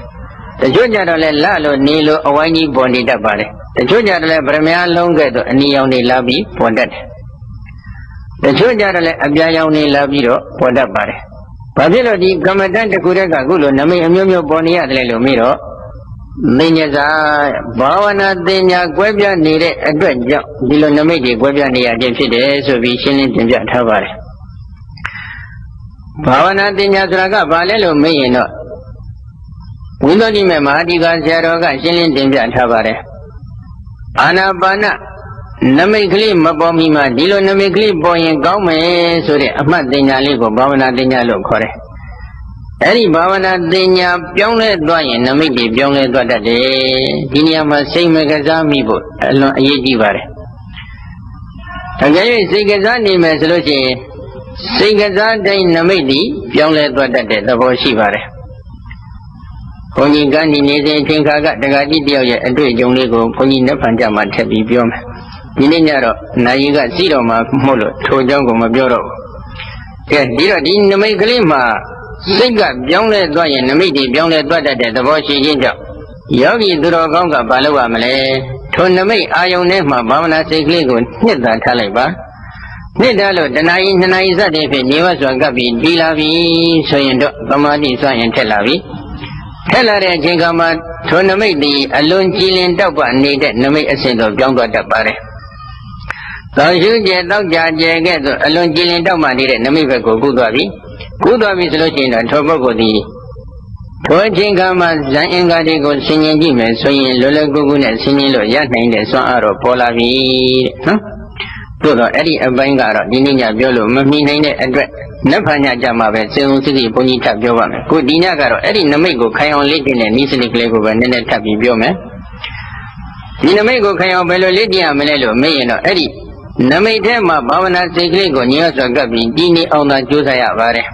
တချို့ကြတော့လည်းလလို့နေလို့အဝိုင်းကြီးပေါ်နေတတ်ပါတယ်တချို့ကြတော့လည်းဗရမ ्या လုံးကဲ့သို့အနီရောင်တွေလာပြီးပေါ်တတ်တယ်တချို့ကြတော့လည်းအပြာရောင်တွေလာပြီးတော့ပေါ်တတ်ပါတယ်ဘာဖြစ်လို့ဒီကမ္မဋ္ဌာန်းတစ်ခုတည်းကအခုလိုနမိတ်အမျိုးမျိုးပေါ်နေရတယ်လို့မေးတော့သိဉ္ဇာဘာဝနာတင်ညာကွဲပြားနေတဲ့အတွက်ကြောင့်ဒီလိုနမိတ်တွေကွဲပြားနေရခြင်းဖြစ်တယ်ဆိုပြီးရှင်းလင်းတင်ပြထားပါတယ်ဘာဝနာတင်ညာဆိုတာကဘာလဲလို့မေးရင်တော့ဝိသုဒ္ဓိမေမဟာဒီကဆရာတော်ကရှင်းလင်းတင်ပြထားပါတယ်အာနာပါနနမိတ်ကလေးမပေါ်မီမှာဒီလိုနမိတ်ကလေးပေါ်ရင်ကောင်းမယ်ဆိုတဲ့အမှတ်တင်ညာလေးကိုဘာဝနာတင်ညာလို့ခေါ်တယ်အဲ့ဒီဘာဝနာတင်ညာပြောင်းလဲသွားရင်နမိတ်တွေပြောင်းလဲသွားတတ်တယ်ဒီနေရာမှာစိတ်မကစားမိဖို့အလွန်အရေးကြီးပါတယ် ကယ်၍စိတ်ကစားနေမယ်ဆိုလို့ရှိရင်စိတ်ကစားတိုင်းနမိတ်ဒီပြောင်းလဲသွားတတ်တဲ့သဘောရှိပါတယ်ဘုန်းကြီးကနေ့နေစဉ်သင်္ခါကတက္ကတိတယောက်ရဲ့အတွေ့အကြုံလေးကိုဘုန်းကြီးနှစ်ဖန်ကြမှာထပ်ပြီးပြောမယ်ဒီနေ့ညတော့နိုင်ကစီတော်မှာမို့လို့ထိုအကြောင်းကိုမပြောတော့ဘူးကဲဒီတော့ဒီနမိတ်ကလေးမှာစိတ်ကပြောင်းလဲသွားရင်နမိတ်တွေပြောင်းလဲသွားတတ်တဲ့သဘောရှိခြင်းကြောင့်ယောဂီသူတော်ကောင်းကဘာလုပ်ရမလဲထိုနမိတ်အာယုန်ထဲမှာဘာဝနာစိတ်ကလေးကိုနှစ်သာထားလိုက်ပါနှစ်တာလို့တဏှာကြီးနှစ်နာရီစတဲ့ဖြင့်နေဝစွာကပ်ပြီးပြီးလာပြီဆိုရင်တော့သမာဓိစွာရင်ထက်လာပြီထက်လာတဲ့အချိန်ကမှထိုနမိတ်ဒီအလွန်ကြည်လင်တောက်ပနေတဲ့နမိတ်အစဉ်တော့ပြောင်းသွားတတ်ပါတယ်သောရှုကျဲတောက်ကြကျဲကဲ့သို့အလွန်ကြည်လင်တောက်ပနေတဲ့နမိတ်ဘက်ကိုကူးသွားပြီဆိုလို့ရှိရင်တော့ထိုပုဂ္ဂိုလ်ဒီထိုအချိန်ကမှဇန်အင်္ဂါတွေကိုဆင်ញင်ကြည့်မယ်ဆိုရင်လွယ်လွယ်ကူကူနဲ့ဆင်ញင်လို့ရနိုင်တဲ့စွမ်းအားတော့ပေါ်လာပြီတဲ့နော်သို့တော့အဲ့ဒီအပိုင်းကတော့ဒီနေ့ညပြောလို့မမီနိုင်တဲ့အတွက်နတ်ဖန်ညကြမှာပဲစေုံစစ်စစ်ဘုန်းကြီးထပ်ပြောပါမယ်ခုဒီညကတော့အဲ့ဒီနမိတ်ကိုခိုင်အောင်လေ့ကျင့်တဲ့နည်းစနစ်ကလေးကိုပဲနည်းနည်းထပ်ပြီးပြောမယ်ဒီနမိတ်ကိုခိုင်အောင်ဘယ်လိုလေ့ကျင့်ရမလဲလို့မေးရင်တော့အဲ့ဒီနမိတ်ထဲမှာဘာဝနာစိတ်ကလေးကိုညှို့စွာကပ်ပြီးဒီနေ့အောင်သာကြိုးစားရပါတယ်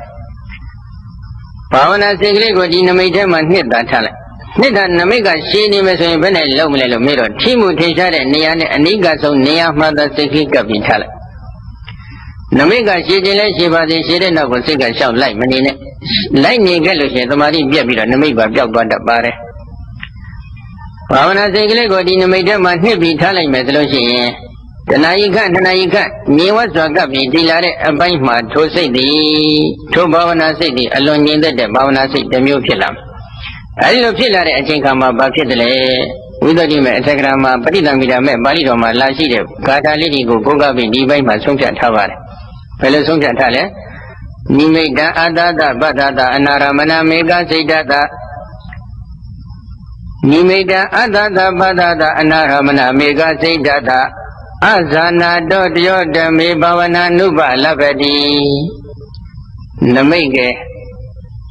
ဘာဝနာစိတ်ကလေးကိုဒီနမိတ်ထဲမှာနှစ်သာထားလိုက်နှစ်သာနမိတ်ကရှင်းနေမယ်ဆိုရင်ဘယ်နဲ့လုံးမလဲလို့မေးတော့ထိမှုထင်ရှားတဲ့နေရာနဲ့အနိကဆုံးနေရာမှသာစိတ်ကလေးကပ်ပြီးထားလိုက်နမိတ်ကရှင်းခြင်းလဲရှင်းပါစေရှင်းတဲ့နောက်ကိုစိတ်ကလျှောက်လိုက်မနေနဲ့လိုက်နေခဲ့လို့ရှိရင်သမာဓိပြတ်ပြီးတော့နမိတ်ကပျောက်သွားတတ်ပါတယ်ဘာဝနာစိတ်ကလေးကိုဒီနမိတ်ထဲမှာနှစ်ပြီးထားလိုက်မယ်ဆိုလို့ရှိရင်တဏှာယိခတဏှာယိခမြေဝတ်စွာကပ်ပြီးတည်လာတဲ့အပိုင်းမှာထိုစိတ်သည်ထိုဘာဝနာစိတ်သည်အလွန်ငြိမ်သက်တဲ့ဘာဝနာစိတ်တစ်မျိုးဖြစ်လာမယ်အဲဒီလိုဖြစ်လာတဲ့အချိန်ခါမှာဘာဖြစ်တယ်လဲဝိသုဒ္ဓိမေအထက်ကရာမှာပဋိသင်္မိတာမဲ့ပါဠိတော်မှာလာရှိတဲ့ဂါထာလေးတွေကိုကိုးကားပြီးဒီဘက်မှာဆုံးဖြတ်ထားပါတယ်ဘယ်လိုဆုံးဖြတ်ထားလဲနိမိတ်တအတ္တတပတ္တတအနာရမဏမေကစိတ်တတနိမိတ်တအတ္တတပတ္တတအနာရမဏမေကစိတ်တတအဇာနာတောတယောဓမေဘာဝနာနုပလပတိနမိတ်က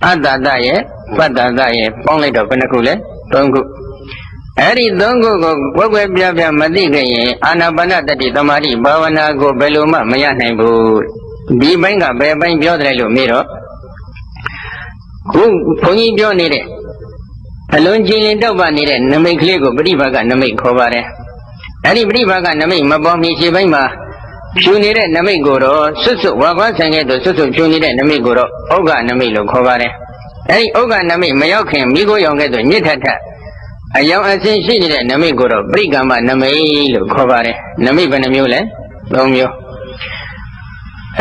အတ္တတရဲ့ပတ္တတရဲ့ပေါင်းလိုက်တော့ဘယ်နှခုလဲ၃ခုအဲ့ဒီ၃ခုကိုဝက်ွယ်ပြပြမသိခဲ့ရင်အာနာပါနတတိသမာဓိဘာဝနာကိုဘယ်လိုမှမရနိုင်ဘူးဒီဘက်ကဘယ်ပိုင်းပြောတယ်လို့မေးတော့ခုဘုန်းကြီးပြောနေတဲ့အလွန်ကြည်လင်တောက်ပနေတဲ့နမိတ်ကလေးကိုပဋိဘာကနမိတ်ခေါ်ပါတယ်အဲ့ဒီပဋိဘာကနမိတ်မပေါ်မီခြေပိုင်းမှာဖြူနေတဲ့နမိတ်ကိုတော့ဆွတ်ဆွတ်ဝါခွားဆန်ခဲ့တော့ဆွတ်ဆွတ်ဖြူနေတဲ့နမိတ်ကိုတော့ဩဃနမိတ်လို့ခေါ်ပါတယ်အဲ့ဒီဩဃနမိတ်မရောက်ခင်မိကိုရောင်ခဲ့တော့ညစ်ထထအယောင်အစင်ရှိနေတဲ့နမိတ်ကိုတော့ပရိကမ္မနမိတ်လို့ခေါ်ပါတယ်နမိတ်ဘယ်နှမျိုးလဲ၃မျိုး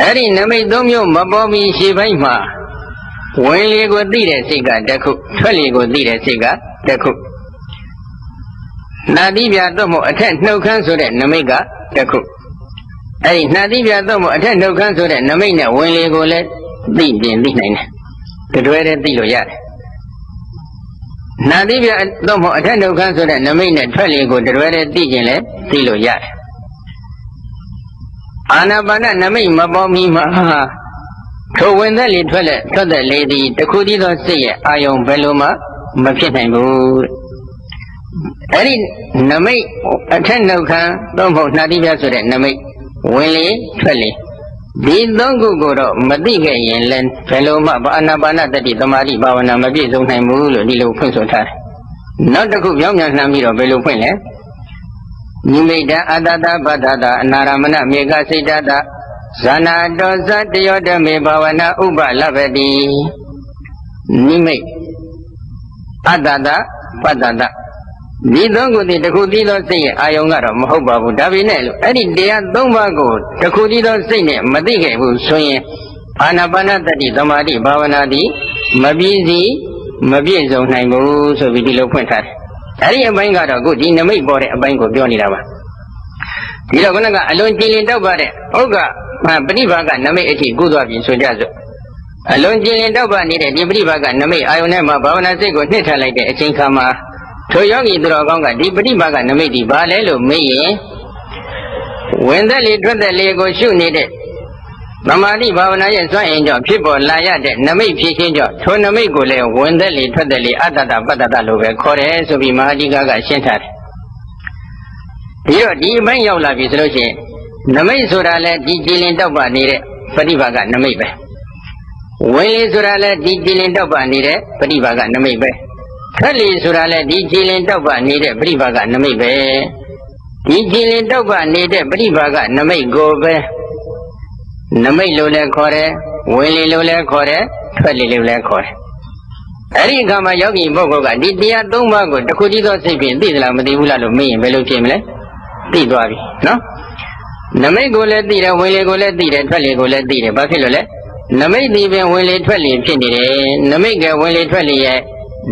အဲ့ဒီနမိတ်၃မျိုးမပေါ်မီခြေပိုင်းမှာဝင်လေကိုသိတဲ့စိတ်ကတစ်ခုထွက်လေကိုသိတဲ့စိတ်ကတစ်ခုနာတိပြတော့မို့အထက်နှုတ်ခမ်းဆိုတဲ့နမိတ်ကတစ်ခုအဲ့ဒီနာတိပြတော့မို့အထက်နှုတ်ခမ်းဆိုတဲ့နမိတ်နဲ့ဝင်လေကိုလည်းသိပြင်သိနိုင်တယ်တွဲတဲ့သိလို့ရတယ်နာတိပြတော့မို့အထက်နှုတ်ခမ်းဆိုတဲ့နမိတ်နဲ့ထွက်လေကိုတွဲတဲ့သိခြင်းလည်းသိလို့ရတယ်အာနာပါနနမိတ်မပေါ်မီမှာထိုဝင်သက်လေထွက်သက်လေသည်တစ်ခုတည်းသောစိတ်ရဲ့အာယုံဘယ်လိုမှမဖြစ်နိုင်ဘူးအဲ့ဒီနမိတ်အထက်နှုတ်ခမ်းသုံးဖို့နှာတိပြဆိုတဲ့နမိတ်ဝင်လေထွက်လေဒီသုံးခုကိုတော့မသိခဲ့ရင်လည်းဘယ်လိုမှအာနာပါနတတိသမာဓိဘာဝနာမပြည့်စုံနိုင်ဘူးလို့ဒီလိုဖွင့်ဆိုထားတယ်နောက်တစ်ခုပြောင်းပြန်လှမ်းပြီးတော့ဘယ်လိုဖွင့်လဲနိမိတ်တအတ္တတပတ္တတအနာရမဏမေကစိတ်တဇာနာတောသတယောဓမေဘာဝနာဥပလပတိနိမိတ်အတ္တတပတ္တတဒီသုံးခုတည်းတစ်ခုတည်းသောစိတ်ရဲ့အာယုံကတော့မဟုတ်ပါဘူးဒါပေမဲ့လို့အဲ့ဒီတရား၃ပါးကိုတစ်ခုတည်းသောစိတ်နဲ့မသိခဲ့ဘူးဆိုရင်အာနာပါနတတိသမာဓိဘာဝနာသည်မပြည့်စုံမပြည့်စုံနိုင်ဘူးဆိုပြီးဒီလိုဖွင့်ထားတယ်အဲ့ဒီအပိုင်းကတော့ခုဒီနမိတ်ပေါ်တဲ့အပိုင်းကိုပြောနေတာပါဒီတော့ခုနကအလွန်ကြည်လင်တောက်ပါတဲ့ဥက္ကပဋိဘာကနမိတ်အထိကူးသွားပြီဆိုကြစို့အလွန်ကြည်လင်တောက်ပါနေတဲ့ဒီပဋိဘာကနမိတ်အာယုန်ထဲမှာဘာဝနာစိတ်ကိုနှိမ့်ထားလိုက်တဲ့အချိန်ခါမှာထိုယောဂီသူတော်ကောင်းကဒီပဋိဘာကနမိတ်ဒီဘာလဲလို့မေးရင်ဝင်သက်လေထွက်သက်လေကိုရှုနေတဲ့သမာဓိဘာဝနာရဲ့စွမ်းအင်ကြောင့်ဖြစ်ပေါ်လာရတဲ့နမိတ်ဖြစ်ခြင်းကြောင့်ထိုနမိတ်ကိုလည်းဝင်သက်လေထွက်သက်လေအတ္တတပတ္တတလို့ပဲခေါ်တယ်ဆိုပြီးမဟာဒီကရှင်းထားတယ်ဒီတော့ဒီအပိုင်းရောက်လာပြီဆိုလို့ရှိရင် နမိတ်ဆိုတာလဲဒီကြည်လင်တောက်ပနေတဲ့ပฏิဘာကနမိတ်ပဲဝင်လေဆိုတာလဲဒီကြည်လင်တောက်ပနေတဲ့ပฏิဘာကနမိတ်ပဲထွက်လေဆိုတာလဲဒီကြည်လင်တောက်ပနေတဲ့ပฏิဘာကနမိတ်ပဲဒီကြည်လင်တောက်ပနေတဲ့ပฏิဘာကနမိတ်ကိုပဲနမိတ်လို့လဲခေါ်တယ်ဝင်လေလို့လဲခေါ်တယ်ထွက်လေလို့လဲခေါ်တယ်အဲ့ဒီအခါမှာယောဂီပုဂ္ဂိုလ်ကဒီတရား၃ပါးကိုတစ်ခုတည်းသောစိတ်ဖြင့်သိသလားမသိဘူးလားလို့မေးရင်ဘယ်လိုဖြစ်မလဲသိသွားပြီနော်နမိတ်ကိုလည်းသိတယ်ဝင်လေကိုလည်းသိတယ်ထွက်လေကိုလည်းသိတယ်ဘာဖြစ်လို့လဲနမိတ်ဒီပင်ဝင်လေထွက်လေဖြစ်နေတယ်နမိတ်ကဝင်လေထွက်လေရဲ့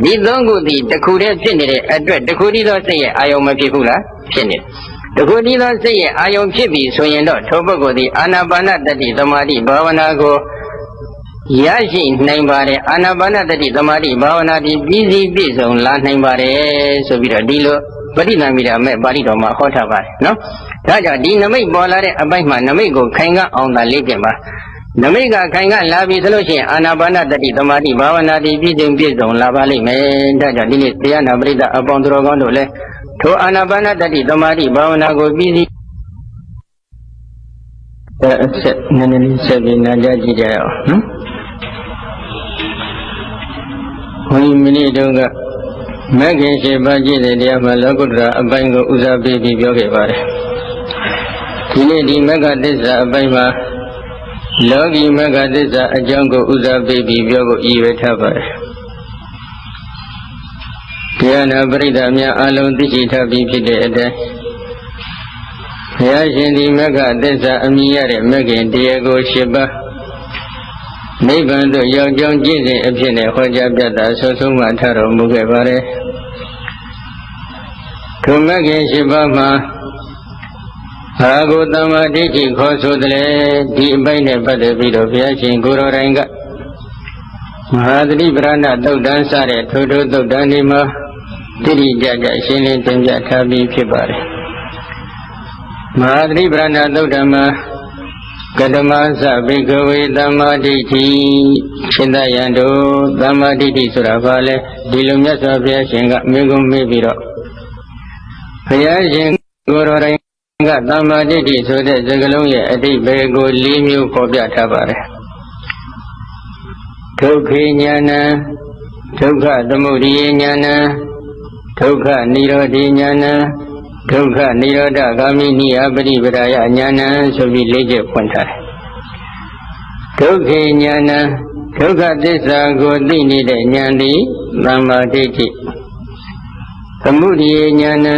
ဒီ၃ခုသည်တစ်ခုတည်းဖြစ်နေတဲ့အတွက်တစ်ခုတည်းသောစိတ်ရဲ့အာယုံမဖြစ်ဘူးလားဖြစ်နေတယ်တစ်ခုတည်းသောစိတ်ရဲ့အာယုံဖြစ်ပြီဆိုရင်တော့ထိုပုဂ္ဂိုလ်သည်အာနာပါနတတိသမာဓိဘာဝနာကိုရရှိနိုင်ပါတယ်အာနာပါနတတိသမာဓိဘာဝနာဒီပြီးစီးပြည့်စုံလာနိုင်ပါတယ်ဆိုပြီးတော့ဒီလိုပဋိသင်္မိတာမဲ့ပါဠိတော်မှာဟောထားပါတယ်နော်ဒါကြောင့်ဒီနမိတ်ပေါ်လာတဲ့အပိုင်းမှာနမိတ်ကိုခိုင်ကအောင်သာလေ့ကျင့်ပါနမိတ်ကခိုင်ကလာပြီဆိုလို့ရှိရင်အာနာပါနတတိသမာဓိဘာဝနာဒီပြည့်စုံလာပါလိမ့်မယ်ဒါကြောင့်ဒီနေ့တရားနာပရိသတ်အပေါင်းသူတော်ကောင်းတို့လည်းထိုအာနာပါနတတိသမာဓိဘာဝနာကိုပြီးစီးအဆက်နည်းနည်းလေးဆက်ပြီးနာကြားကြည့်ကြရအောင်နော်ဘုန်းကြီးမိနစ်တုန်းကမဂ္ဂင်ရှိပါကြည့်တဲ့တရားမှာလောကုတ္တရာအပိုင်းကိုဦးစားပေးပြီးပြောခဲ့ပါတယ်ဒီနေ့ဒီမဂ္ဂသစ္စာအပိုင်းမှာလောကီမဂ္ဂသစ္စာအကြောင်းကိုဦးစားပေးပြီးပြောဖို့ရည်ရွယ်ထားပါတယ်တရားနာပရိသတ်များအလုံးသိရှိထားပြီးဖြစ်တဲ့အတိုင်းဘုရားရှင်ဒီမဂ္ဂသစ္စာအမိရတဲ့မဂ္ဂင်တရားကို၈ပါးနိဗ္ဗာန်သို့ရောက်ကြောင်းကျင့်စဉ်အဖြစ်နဲ့ဟောကြားပြတာဆွဆုံးမှထတော်မူခဲ့ပါတယ်ထိုမဂ္ဂင်၈ပါးမှာဘာကိုသမ္မာဒိဋ္ဌိခေါ်ဆိုတယ်ဒီအပိုင်းနဲ့ပတ်သက်ပြီးတော့ဘုရားရှင်ကိုယ်တော်တိုင်ကမဟာသတိပဋ္ဌာန်သုတ်တန်းစတဲ့ထိုသုတ်တန်းဒီမှာတိတိကျကျရှင်းလင်းတင်ပြထားပြီးဖြစ်ပါတယ်မဟာသတိပဋ္ဌာန်သုတ်တန်းမှာကတမသဘိကဝေသမ္မာဒိဋ္ဌိရှင်သယံတို့သမ္မာဒိဋ္ဌိဆိုတာဘာလဲဒီလိုမြတ်စွာဘုရားရှင်ကမေးခွန်းမေးပြီးတော့ဘုရားရှင်ကိုယ်တော်တိုင်ကသမ္မာဒိဋ္ဌိဆိုတဲ့စကားလုံးရဲ့အဓိပ္ပာယ်ကို၄မျိုးဖော်ပြထားပါတယ်ဒုက္ခေဉာဏံဒုက္ခသမုဒိယဉာဏံဒုက္ခនិရောဓိဉာဏံဒုက္ခនិရောဓဂ ामि နိယပရိပဒါယဉာဏံဆိုပြီး၄ချက်ဖွင့်ထားတယ်ဒုက္ခေဉာဏံဒုက္ခသစ္စာကိုသိနေတဲ့ဉာဏ်သည်သမ္မာဒိဋ္ဌိသမုဒိယဉာဏံ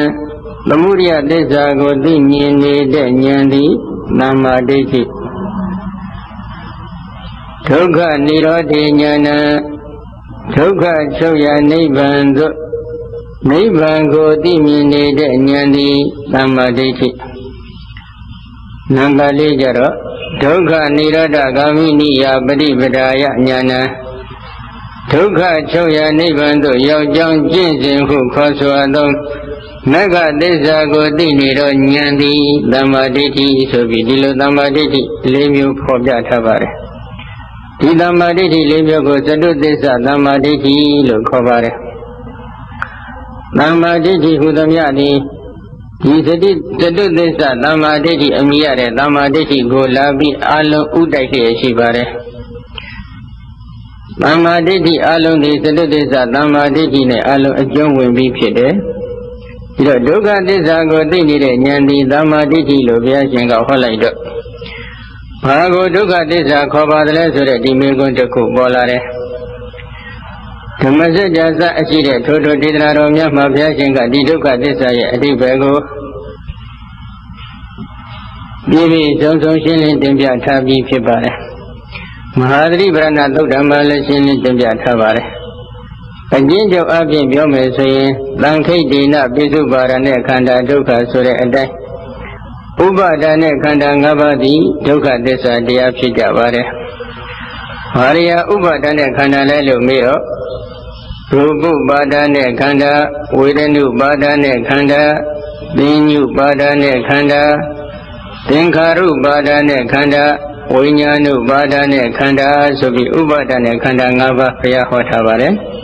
သမုဒိယသစ္စာကိုသိမြင်နေတဲ့ဉာဏ်သည်သမ္မာဒိဋ္ဌိဒုက္ခនិရောဓိဉာဏံဒုက္ခချုပ်ရာနိဗ္ဗာန်သို့နိဗ္ဗာန်ကိုသိမြင်နေတဲ့ဉာဏ်သည်သမ္မာဒိဋ္ဌိနံပါတ်၄ကျတော့ဒုက္ခនិရောဓဂ ामि နိယပရိပဒါယဉာဏံဒုက္ခချုပ်ရာနိဗ္ဗာန်သို့ရောက်ကြောင်းကျင့်စဉ်ဟုခေါ်ဆိုအပ်သောမဂ္ဂသစ္စာကိုသိနေသောဉာဏ်သည်သမ္မာဒိဋ္ဌိဆိုပြီးဒီလိုသမ္မာဒိဋ္ဌိ၄မျိုးဖော်ပြထားပါတယ်ဒီသမ္မာဒိဋ္ဌိ၄မျိုးကိုသတုသစ္စာသမ္မာဒိဋ္ဌိလို့ခေါ်ပါတယ်သမ္မာဒိဋ္ဌိဟူသမျှသည်ဒီသတုသစ္စာသမ္မာဒိဋ္ဌိအမိရတဲ့သမ္မာဒိဋ္ဌိကိုလာပြီးအလုံးဥတိုက်လျက်ရှိပါတယ်သမ္မာဒိဋ္ဌိအလုံးသည်သတုသစ္စာသမ္မာဒိဋ္ဌိနဲ့အလုံးအကျုံးဝင်ပြီးဖြစ်တယ်ပြီးတော့ဒုက္ခသစ္စာကိုသိနေတဲ့ဉာဏ်သည်သမ္မာဒိဋ္ဌိလို့ဘုရားရှင်ကဟောလိုက်တော့ဘာကိုဒုက္ခသစ္စာခေါ်ပါတယ်လဲဆိုတဲ့ဒီမေကွန်းတစ်ခုပေါ်လာတယ်ဓမ္မစကြာစအရှိတဲ့ထိုဒေသနာတော်များမှာဘုရားရှင်ကဒီဒုက္ခသစ္စာရဲ့အဓိပ္ပာယ်ကိုပြည့်ပြည့်စုံစုံရှင်းလင်းတင်ပြထားပြီးဖြစ်ပါတယ်မဟာသတိပဋ္ဌာန်သုတ်တံမှာလည်းရှင်းလင်းတင်ပြထားပါတယ်အကျဉ်းချုပ်အပြင်ပြောမယ်ဆိုရင်သံခိတ်ဒေနပိစုပါရနဲ့ခန္ဓာဒုက္ခဆိုတဲ့အတိုင်းဥပါဒာနဲ့ခန္ဓာ၅ပါးသည်ဒုက္ခသစ္စာတရားဖြစ်ကြပါတယ်။ဘာရိယဥပါဒာနဲ့ခန္ဓာလဲလို့မေးတော့ရူပပါဒာနဲ့ခန္ဓာဝေဒနုပါဒာနဲ့ခန္ဓာသင်ညုပါဒာနဲ့ခန္ဓာသင်္ခါရုပါဒာနဲ့ခန္ဓာဝိညာဏုပါဒာနဲ့ခန္ဓာဆိုပြီးဥပါဒာနဲ့ခန္ဓာ၅ပါးဘုရားဟောထားပါတယ်။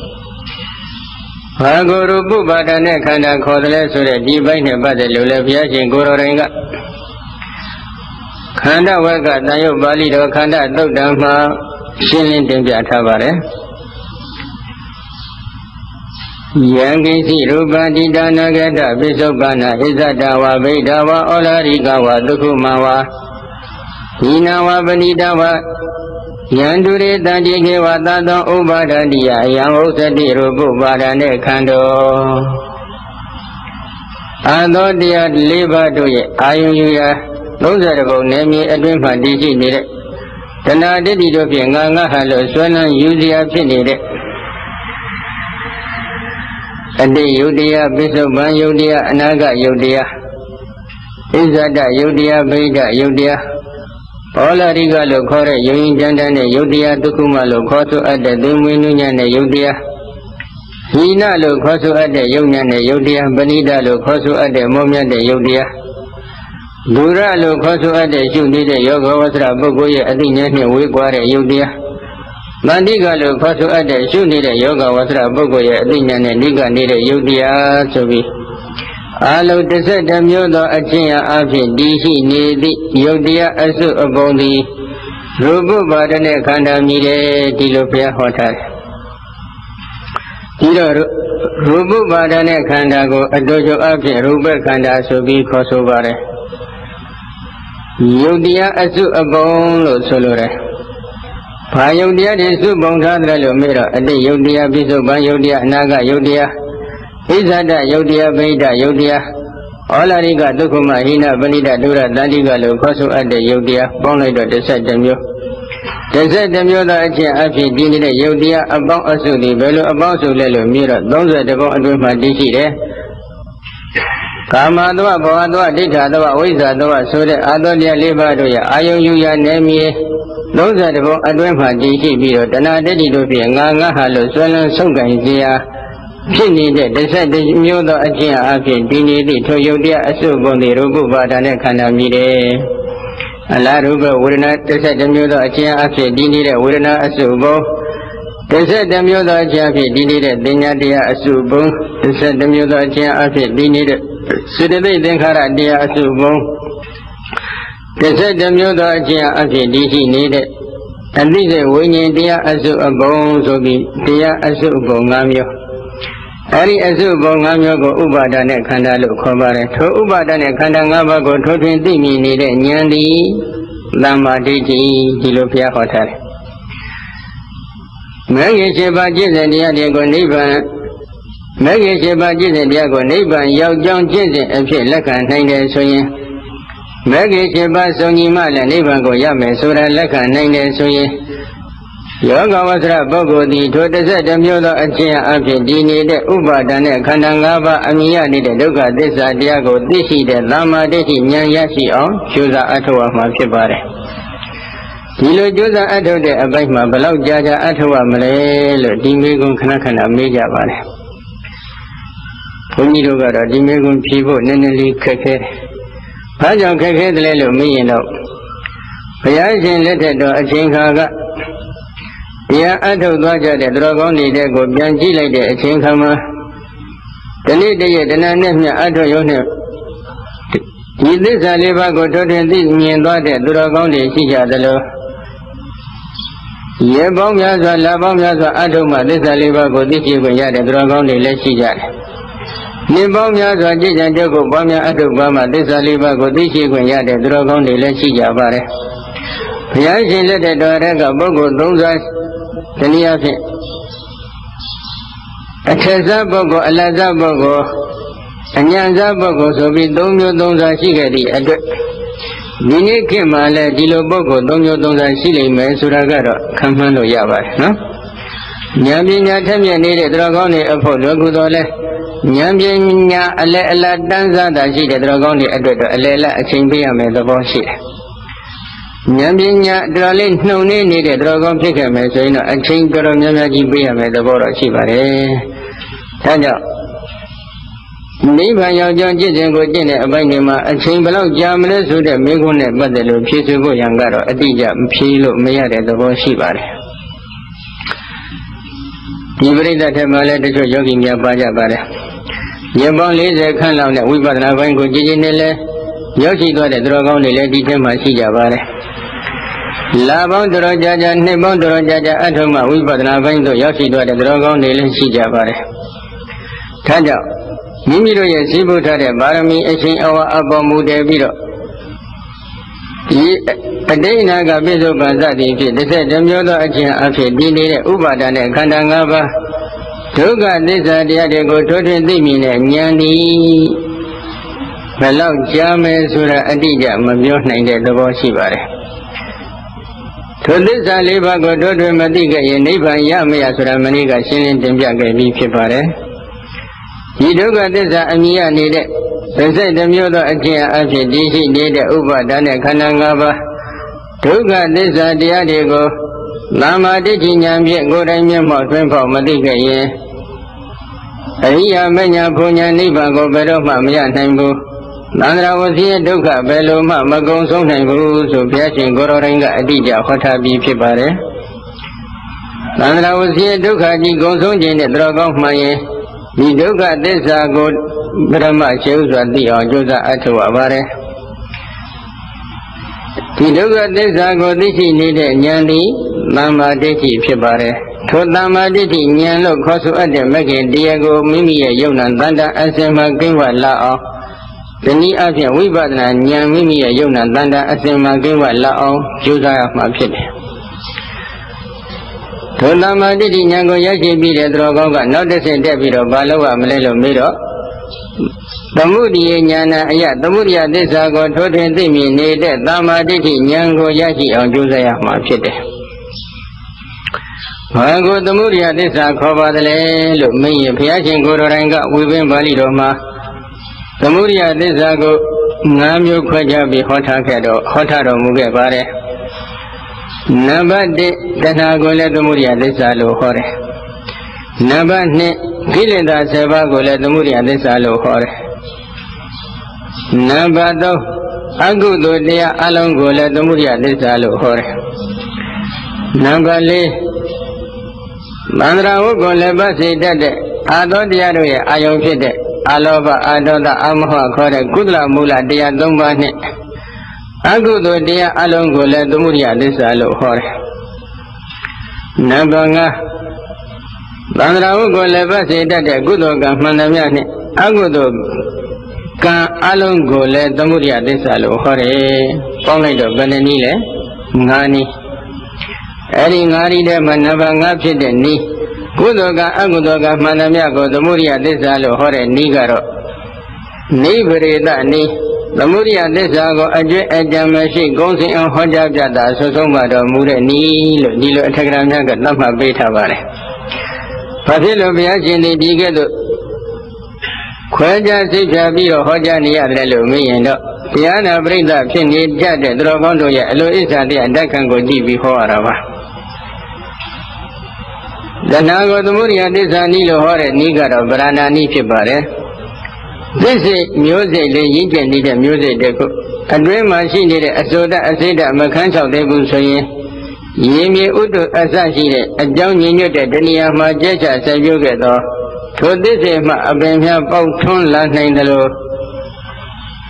ဘာကိုရူပပါဒနဲ့ခန္ဓာခေါ်တယ်လဲဆိုတဲ့ဒီဘိုင်းနဲ့ပတ်သက်လို့လည်းဘုရားရှင်ကိုယ်တော်တိုင်က ခန္ဓာဝကတန်ရုပ်ပါဠိတော်ခန္ဓာသုတ်တံမှာရှင်းလင်းတင်ပြထားပါတယ်ယံကိစီရူပတိဒါနဂတပိစုပ္ပနာဣဇတဝဗိဒဝဩလာရိကဝဒုက္ခမဝဟိနဝပဏိတဝယံတုရေတံတိခေဝသတောဥပါဒတိယယံဥစ္စတိရူပပါဒနဲ့ခန္ဓာအာသောတရား၄ပါးတို့ရဲ့အာယုယူရာ30ပုံနယ်မြေအတွင်းမှာတည်ရှိနေတဲ့တဏှာဒိဋ္ဌိတို့ဖြင့်ငါဟာလို့ဆွဲလန်းယူစရာဖြစ်နေတဲ့အတိတ်ယုတ်တရားပိဿုပန်ယုတ်တရားအနာဂတ်ယုတ်တရားဣဇဒယုတ်တရားဗိဒယုတ်တရားဩလာရိကလို့ခေါ်တဲ့ယုံရင်ကြမ်းတမ်းတဲ့ယုတ်တရားဒုက္ခမလို့ခေါ်ဆိုအပ်တဲ့သိမွေးနုညံ့တဲ့ယုတ်တရားဟိနလို့ခေါ်ဆိုအပ်တဲ့ယုတ်ညံ့တဲ့ယုတ်တရားပဏိဒလို့ခေါ်ဆိုအပ်တဲ့မောမြတ်တဲ့ယုတ်တရားဒုရလို့ခေါ်ဆိုအပ်တဲ့ရှုနေတဲ့ယောဂဝဆရာပုဂ္ဂိုလ်ရဲ့အသိဉာဏ်နဲ့ဝေးကွာတဲ့ယုတ်တရားမန္တိကလို့ခေါ်ဆိုအပ်တဲ့ရှုနေတဲ့ယောဂဝဆရာပုဂ္ဂိုလ်ရဲ့အသိဉာဏ်နဲ့နိကနေတဲ့ယုတ်တရားဆိုပြီးအာလုံ11မျိုးသောအချင်းအဖြစ်တည်ရှိနေသည့်ယုတ်တရားအစုအပုံသည်ရူပပါဒနဲ့ခန္ဓာမြည်တယ်ဒီလိုဘုရားဟောထားတယ်ဒီတော့ရူပပါဒနဲ့ခန္ဓာကိုအတူတူအဖြစ်ရူပခန္ဓာဆိုပြီးခေါ်ဆိုပါတယ်ယုတ်တရားအစုအပုံလို့ဆိုလိုတယ်ဘာယုတ်တရားတွေစုပုံထားတယ်လို့မေးတော့အတိတ်ယုတ်တရားပိဿုပန်ယုတ်တရားအနာဂတ်ယုတ်တရားဣဇဒယုတ်တရားဗိဒယုတ်တရားဩလာရိကဒုက္ခမဟိနပဏိဒဒုရတန္တိကလို့ခေါ်ဆိုအပ်တဲ့ယုတ်တရားပေါင်းလိုက်တော့11မျိုး11မျိုးသောအချင်းအဖြစ်ဒီနေတဲ့ယုတ်တရားအပေါင်းအစုတွေဘယ်လိုအပေါင်းစုလဲလို့မြည်တော့30ပုံအတွင်းမှာတည်ရှိတယ်ကာမသဝဘောဟသဝဒိဋ္ဌသဝဝိဇ္ဇာသဝဆိုတဲ့အာသောတရား၄ပါးတို့ရဲ့အာယုံယူရနယ်မြေ30ပုံအတွင်းမှာတည်ရှိပြီးတော့တဏှာဒိဋ္ဌိတို့ဖြင့်ငါဟာလို့ဆွဲလန်းဆုံးကင်စရာဖြစ်နေတဲ့11မျိုးသောအချင်းအဖြစ်ဒီနေသည့်ထိုယုတ်တရားအစုပုံတွေရူပပါဒနဲ့ခန္ဓာမြည်တယ်အလားရူပဝေဒနာ11မျိုးသောအချင်းအဖြစ်ဒီနေတဲ့ဝေဒနာအစုပုံ11မျိုးသောအချင်းအဖြစ်ဒီနေတဲ့သင်ညာတရားအစုပုံ11မျိုးသောအချင်းအဖြစ်ဒီနေတဲ့စေတသိက်သင်္ခါရတရားအစုပုံ11မျိုးသောအချင်းအဖြစ်ဒီရှိနေတဲ့အသိစိတ်ဝိညာဉ်တရားအစုအပုံဆိုပြီးတရားအစုအပုံ5မျိုးအဲဒီအစုပုံ5မျိုးကိုဥပါဒနဲ့ခန္ဓာလို့ခေါ်ပါတယ်ထိုဥပါဒနဲ့ခန္ဓာ5ပါးကိုထိုးထွင်းသိမြင်နေတဲ့ဉာဏ်သည်သမ္မာဒိဋ္ဌိဒီလိုဘုရားဟောထားတယ်မဂ္ဂင်7ပါးကျင့်စဉ်တရားတွေကိုနိဗ္ဗာန်မဂ္ဂင်7ပါးကျင့်စဉ်တရားကိုနိဗ္ဗာန်ရောက်ကြောင်းကျင့်စဉ်အဖြစ်လက်ခံနိုင်တယ်ဆိုရင်မဂ္ဂင်7ပါးစုံညီမှလည်းနိဗ္ဗာန်ကိုရမယ်ဆိုတာလက်ခံနိုင်တယ်ဆိုရင်ယောဂဝဆရပုဂ္ဂိုလ်သည်ထို11မျိုးသောအချင်းအဖြစ်ဒီနေတဲ့ဥပါဒနဲ့ခန္ဓာ5ပါးအမြင်ရနေတဲ့ဒုက္ခသစ္စာတရားကိုသိရှိတဲ့သမ္မာဒိဋ္ဌိဉာဏ်ရရှိအောင်ကြိုးစားအထောက်အမှာဖြစ်ပါတယ်ဒီလိုကြိုးစားအထောက်တဲ့အပိုင်းမှာဘယ်လောက်ကြာကြာအထောက်ရမလဲလို့ဒီမေကွန်းခဏခဏမေးကြပါတယ်ဘုန်းကြီးတို့ကတော့ဒီမေကွန်းဖြေဖို့နည်းနည်းလေးခက်ခဲဘာကြောင့်ခက်ခဲတယ်လဲလို့မေးရင်တော့ဘုရားရှင်လက်ထက်တော်အချိန်ခါကတရားအထုတ်သွားကြတဲ့သူတော်ကောင်းတွေကိုပြန်ကြည့်လိုက်တဲ့အချိန်ခါမှာဒီနေ့တည်းရဲ့တဏှာနဲ့မြအထုတ်ရုံနဲ့ဒီသစ္စာလေးပါးကိုထိုးထွင်းသိမြင်သွားတဲ့သူတော်ကောင်းတွေရှိကြသလိုရေပေါင်းများစွာလပေါင်းများစွာအထုတ်မှသစ္စာလေးပါးကိုသိရှိခွင့်ရတဲ့သူတော်ကောင်းတွေလည်းရှိကြတယ်။နေပေါင်းများစွာကြည်ကြံကြုတ်ကိုပွားများအထုတ်ပါမှသစ္စာလေးပါးကိုသိရှိခွင့်ရတဲ့သူတော်ကောင်းတွေလည်းရှိကြပါတယ်။ဘုရားရှင်လက်ထက်တော်ရကပုဂ္ဂိုလ်30တနည်းအားဖြင့်အထက်စားပုဂ္ဂိုလ်အလတ်စားပုဂ္ဂိုလ်အညံစားပုဂ္ဂိုလ်ဆိုပြီး3မျိုး3စားရှိခဲ့သည့်အတွက်ဒီနေ့ခေတ်မှာလည်းဒီလိုပုဂ္ဂိုလ်3မျိုး3စားရှိလိမ့်မယ်ဆိုတာကတော့ခံမှန်းလို့ရပါတယ်နော်ဉာဏ်ပညာထက်မြက်နေတဲ့သူတော်ကောင်းတွေအဖို့လွယ်ကူတော်လဲဉာဏ်ပညာအလဲအလတ်တန်းစားတာရှိတဲ့သူတော်ကောင်းတွေအတွက်တော့အလဲအလတ်အချိန်ပေးရမယ်သဘောရှိတယ်ဉာဏ်ပညာတော်လေးနှုံနေတဲ့သူတော်ကောင်းဖြစ်ခဲ့မယ်ဆိုရင်တော့အချိန်တော်တော်များများကြီးပေးရမယ်သဘောတော့ရှိပါတယ်ဒါကြောင့်နိဗ္ဗာန်ရောက်ကြောင်းကျင့်စဉ်ကိုကျင့်တဲ့အပိုင်းတွေမှာအချိန်ဘယ်လောက်ကြာမလဲဆိုတဲ့မေးခွန်းနဲ့ပတ်သက်လို့ဖြေဆိုဖို့ရန်ကတော့အတိအကျမဖြေလို့မရတဲ့သဘောရှိပါတယ်ဒီပရိသတ်ထဲမှာလည်းတချို့ယောဂီများပါကြပါတယ်ရပောင်း40ခန့်လောက်နဲ့ဝိပဿနာပိုင်းကိုကြည်ကြည်နဲ့လဲ ရောက်ရှိသွားတဲ့သူတော်ကောင်းတွေလည်းဒီထဲမှာရှိကြပါတယ်လာပေါင်းသူတော်ကြာကြာနှစ်ပေါင်းသူတော်ကြာကြာအထုံးမှဝိပဿနာပိုင်းသို့ရောက်ရှိသွားတဲ့သူတော်ကောင်းတွေလည်းရှိကြပါတယ်ဒါကြောင့်မိမိတို့ရဲ့ရှိဖို့ထားတဲ့ပါရမီအရှင်အဝါအပေါ်မူတည်ပြီးတော့ဒီအတိတ်နာကပြစ္ဆုတ်ပန်စသည်ဖြင့်တစ်ဆက်တစ်မျိုးသောအခြင်းအဖြစ်တည်နေတဲ့ဥပါဒနဲ့ခန္ဓာ၅ပါးဒုက္ခသစ္စာတရားတွေကိုထိုးထွင်းသိမြင်တဲ့ဉာဏ်ဤဘယ်လောက်ကြာမယ်ဆိုတာအတိအကျမပြောနိုင်တဲ့သဘောရှိပါတယ်ထိုသစ္စာ၄ပါးကိုထိုးထွင်းမသိခဲ့ရင်နိဗ္ဗာန်ရမရဆိုတာမနေ့ကရှင်းလင်းတင်ပြခဲ့ပြီးဖြစ်ပါတယ်ဒီဒုက္ခသစ္စာအမြင်ရနေတဲ့တစ်စိတ်တစ်မျိုးသောအကျင့်အဖြစ်တည်ရှိနေတဲ့ဥပါဒနဲ့ခန္ဓာ၅ပါးဒုက္ခသစ္စာတရားတွေကိုသမ္မာဒိဋ္ဌိဉာဏ်ဖြင့်ကိုယ်တိုင်မျက်မှောက်ထွန်းဖောက်မသိခဲ့ရင်အရိယာမဉ္ဇဉ်ဘုံဉာဏ်နိဗ္ဗာန်ကိုဘယ်တော့မှမရနိုင်ဘူးသန္တရာဝစီရဲ့ဒုက္ခဘယ်လိုမှမကုန်ဆုံးနိုင်ဘူးဆိုဘုရားရှင်ကိုရောတိုင်းကအတိအကျဟောထားပြီးဖြစ်ပါတယ်သန္တရာဝစီရဲ့ဒုက္ခကြီးကုန်ဆုံးခြင်းနဲ့တော်ကောင်းမှန်ရင်ဒီဒုက္ခသစ္စာကိုပရမရှိဥစွာသိအောင်ကြိုးစားအထောက်အပါတယ်ဒီဒုက္ခသစ္စာကိုသိရှိနေတဲ့ဉာဏ်သည်သမ္မာဒိဋ္ဌိဖြစ်ပါတယ်ထိုသမ္မာဒိဋ္ဌိဉာဏ်လို့ခေါ်ဆိုအပ်တဲ့မဂ္ဂင်တရားကိုမိမိရဲ့ယုံနာတန်တာအစင်မှကင်းဝလာအောင်ဒီနည်းအပြင်ဝိပဿနာဉာဏ်မိမိရဲ့ယုံနာတန်တာအစင်မှကင်းဝလာအောင်ကြိုးစားရမှာဖြစ်တယ်ထိုသမ္မာဒိဋ္ဌိဉာဏ်ကိုရရှိပြီးတဲ့သူတော်ကောင်းကနောက်တစ်ဆင့်တက်ပြီးတော့ဘာလို့ရမလဲလို့မေးတော့သမုဒိယဉာဏ်အယသမုဒိယသစ္စာကိုထိုးထွင်းသိမြင်နေတဲ့သမ္မာဒိဋ္ဌိဉာဏ်ကိုရရှိအောင်ကြိုးစားရမှာဖြစ်တယ်။ဘာကိုသမုဒိယသစ္စာခေါ်ပါသလဲလို့မေးရင်ဘုရားရှင်ကိုယ်တော်တိုင်ကဝိပင်းပါဠိတော်မှာသမုဒိယသစ္စာကို၅မျိုးခွဲခြားပြီးဟောထားတော်မူခဲ့ပါတယ်။နံပါတ်1တဏှာကိုလည်းသမုဒိယသစ္စာလို့ဟောတယ်။နံပါတ်2ကိလေသာ7ပါးကိုလည်းသမုဒိယသစ္စာလို့ဟောတယ်။နံပါတ်3အကုသိုလ်တရားအလုံးကိုလည်းသမုဒိယသစ္စာလို့ဟောတယ်။နံပါတ်4သန္တရာဝုကိုလည်းပတ်စေတတ်တဲ့အာသောတရားတို့ရဲ့အာယုံဖြစ်တဲ့အလောဘအာဒေါသအမောဟခေါ်တဲ့ကုသလမူလတရား3ပါးနဲ့အကုသိုလ်တရားအလုံးကိုလည်းသမုဒိယသစ္စာလို့ဟောတယ်။နံပါတ်5သန္တရာဝုကိုလည်းပတ်စေတတ်တဲ့ကုသိုလ်ကံမှန်သမျှနဲ့အကုသိုလ်ကံအလုံးကိုလည်းသမုဒိယသစ္စာလို့ဟောတယ်။ပေါင်းလိုက်တော့ဘယ်နည်းလဲ9နည်းအဲ့ဒီ9နည်းထဲမှာနံပါတ်5ဖြစ်တဲ့နည်းကုသိုလ်ကအကုသိုလ်ကမှန်သမျှကိုသမုဒိယသစ္စာလို့ဟောတဲ့နည်းကတော့နိဗ္ဗရေတနည်းသမုဒိယသစ္စာကိုအကျွဲ့အကြံမရှိကုံစင်အောင်ဟောကြားပြတာဆွဆုံးပါတော်မူတဲ့နည်းလို့ဒီလိုအထက်ကရာများကသတ်မှတ်ပေးထားပါတယ်။ဘာဖြစ်လို့ဘုရားရှင်ဒီကဲ့သို့ခွဲခြားစိတ်ဖြာပြီးတော့ဟောကြားနေရတယ်လို့မေးရင်တော့တရားနာပရိသတ်ဖြစ်နေကြတဲ့သူတော်ကောင်းတို့ရဲ့အလိုအစ္စာတရားတက်ခံကိုကြည့်ပြီးဟောရတာပါ။တဏှာကိုသမုဒိယသစ္စာနည်းလို့ဟောတဲ့နည်းကတော့ဗရဏာနည်းဖြစ်ပါတယ်။သစ္စိမျိုးစိတ်လေးရင်းကျက်နေတဲ့မျိုးစိတ်တစ်ခုအတွင်းမှာရှိနေတဲ့အစိုးရအစိတ်မခန်းချောက်သေးဘူးဆိုရင်ရေမြေဥတ္တအစရှိတဲ့အကြောင်းညင်ညွတ်တဲ့တဏှာမှာကျက်ချစိုက်ပြုခဲ့သောထိုသစ္စေမှအပင်များပေါက်ထွန်းလာနိုင်တယ်လို့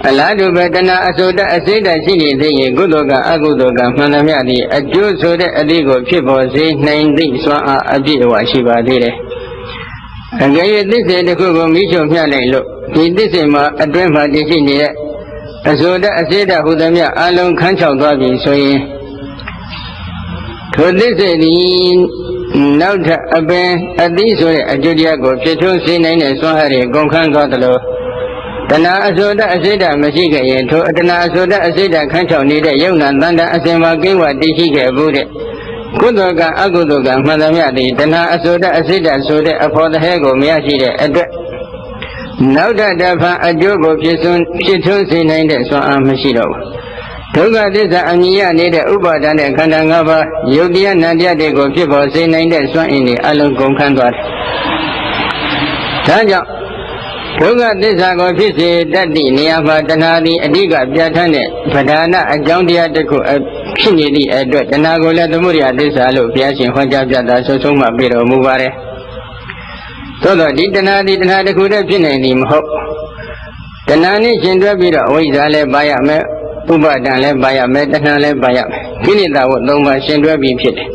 အလားတူပဲတဏှာအစိုးရအစိတ်ရှိနေသေးရင်ကုသိုလ်ကအကုသိုလ်ကမှန်သမျှသည်အကျိုးဆိုတဲ့အသည့်ကိုဖြစ်ပေါ်စေနိုင်သည့်စွမ်းအားအပြည့်အဝရှိပါသေးတယ်။အကယ်၍သစ္စေတစ်ခုကိုမိချုံမျှလိုက်လို့ဒီသစ္စေမှာအတွင်းမှာတည်ရှိနေတဲ့အစိုးရအစိတ်ဟူသမျှအလုံးခန်းချောက်သွားပြီဆိုရင်ထိုသစ္စေသည်နောက်ထပ်အပင်အသီးဆိုတဲ့အကျိုးတရားကိုဖြစ်ထွန်းစေနိုင်တဲ့စွမ်းအားတွေကုန်ခန်းသွားသလိုတဏှာအစိုးရအစိတ်မရှိခဲ့ရင်ထိုတဏှာအစိုးရအစိတ်ခန်းချောက်နေတဲ့ယုံနာတန်တာအစဉ်မှာကိဝတည်ရှိခဲ့ဘူးတဲ့ကုသိုလ်ကအကုသိုလ်ကမှန်သမျှသည်တဏှာအစိုးရအစိတ်ဆိုတဲ့အဖို့တဟဲကိုမရရှိတဲ့အတွက်နောက်ထပ်တစ်ဖန်အကျိုးကိုဖြစ်ထွန်းစေနိုင်တဲ့စွမ်းအားမရှိတော့ဘူးဒုက္ခသစ္စာအမြင်ရနေတဲ့ဥပါဒณะခန္ဓာ၅ပါးယုတ်တရားနံတရားတွေကိုဖြစ်ပေါ်စေနိုင်တဲ့စွမ်းအင်တွေအလုံးကုန်ခန်းသွားတယ်။ဒါကြောင့်ဒုက္ခသစ္စာကိုဖြစ်စေတတ်သည့်နေရာမှာတဏှာသည်အဓိကပြဋ္ဌာန်းတဲ့ပဓာနအကြောင်းတရားတစ်ခုဖြစ်နေသည့်အတွက်တဏှာကိုလည်းသမုဒိယသစ္စာလို့ဘုရားရှင်ဟောကြားပြတာဆွဆုံးမှပြတော်မူပါတယ်။သို့သောဒီတဏှာသည်တဏှာတစ်ခုတည်းဖြစ်နိုင်သည်မဟုတ်တ တဏှာနဲ့ရှင်တွဲပြီးတော့အဝိဇ္ဇာလည်းပါရမယ်ဥပါဒံလည်းပါရမယ်တဏှာလည်းပါရမယ်ကိလေသာဝတ်၃ပါးရှင်တွဲပြီးဖြစ်တယ်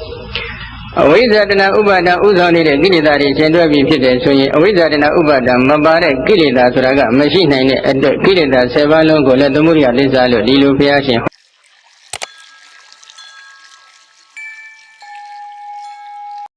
အဝိဇ္ဇာတဏှာဥပါဒံဥဆောင်နေတဲ့ကိလေသာတွေရှင်တွဲပြီးဖြစ်တယ်ဆိုရင်အဝိဇ္ဇာတဏှာဥပါဒံမပါတဲ့ကိလေသာဆိုတာကမရှိနိုင်တဲ့အတွက်ကိလေသာ10ပါးလုံးကိုလည်းသမုဒိယလိစ္ဆာလို့ဒီလိုဘုရားရှင်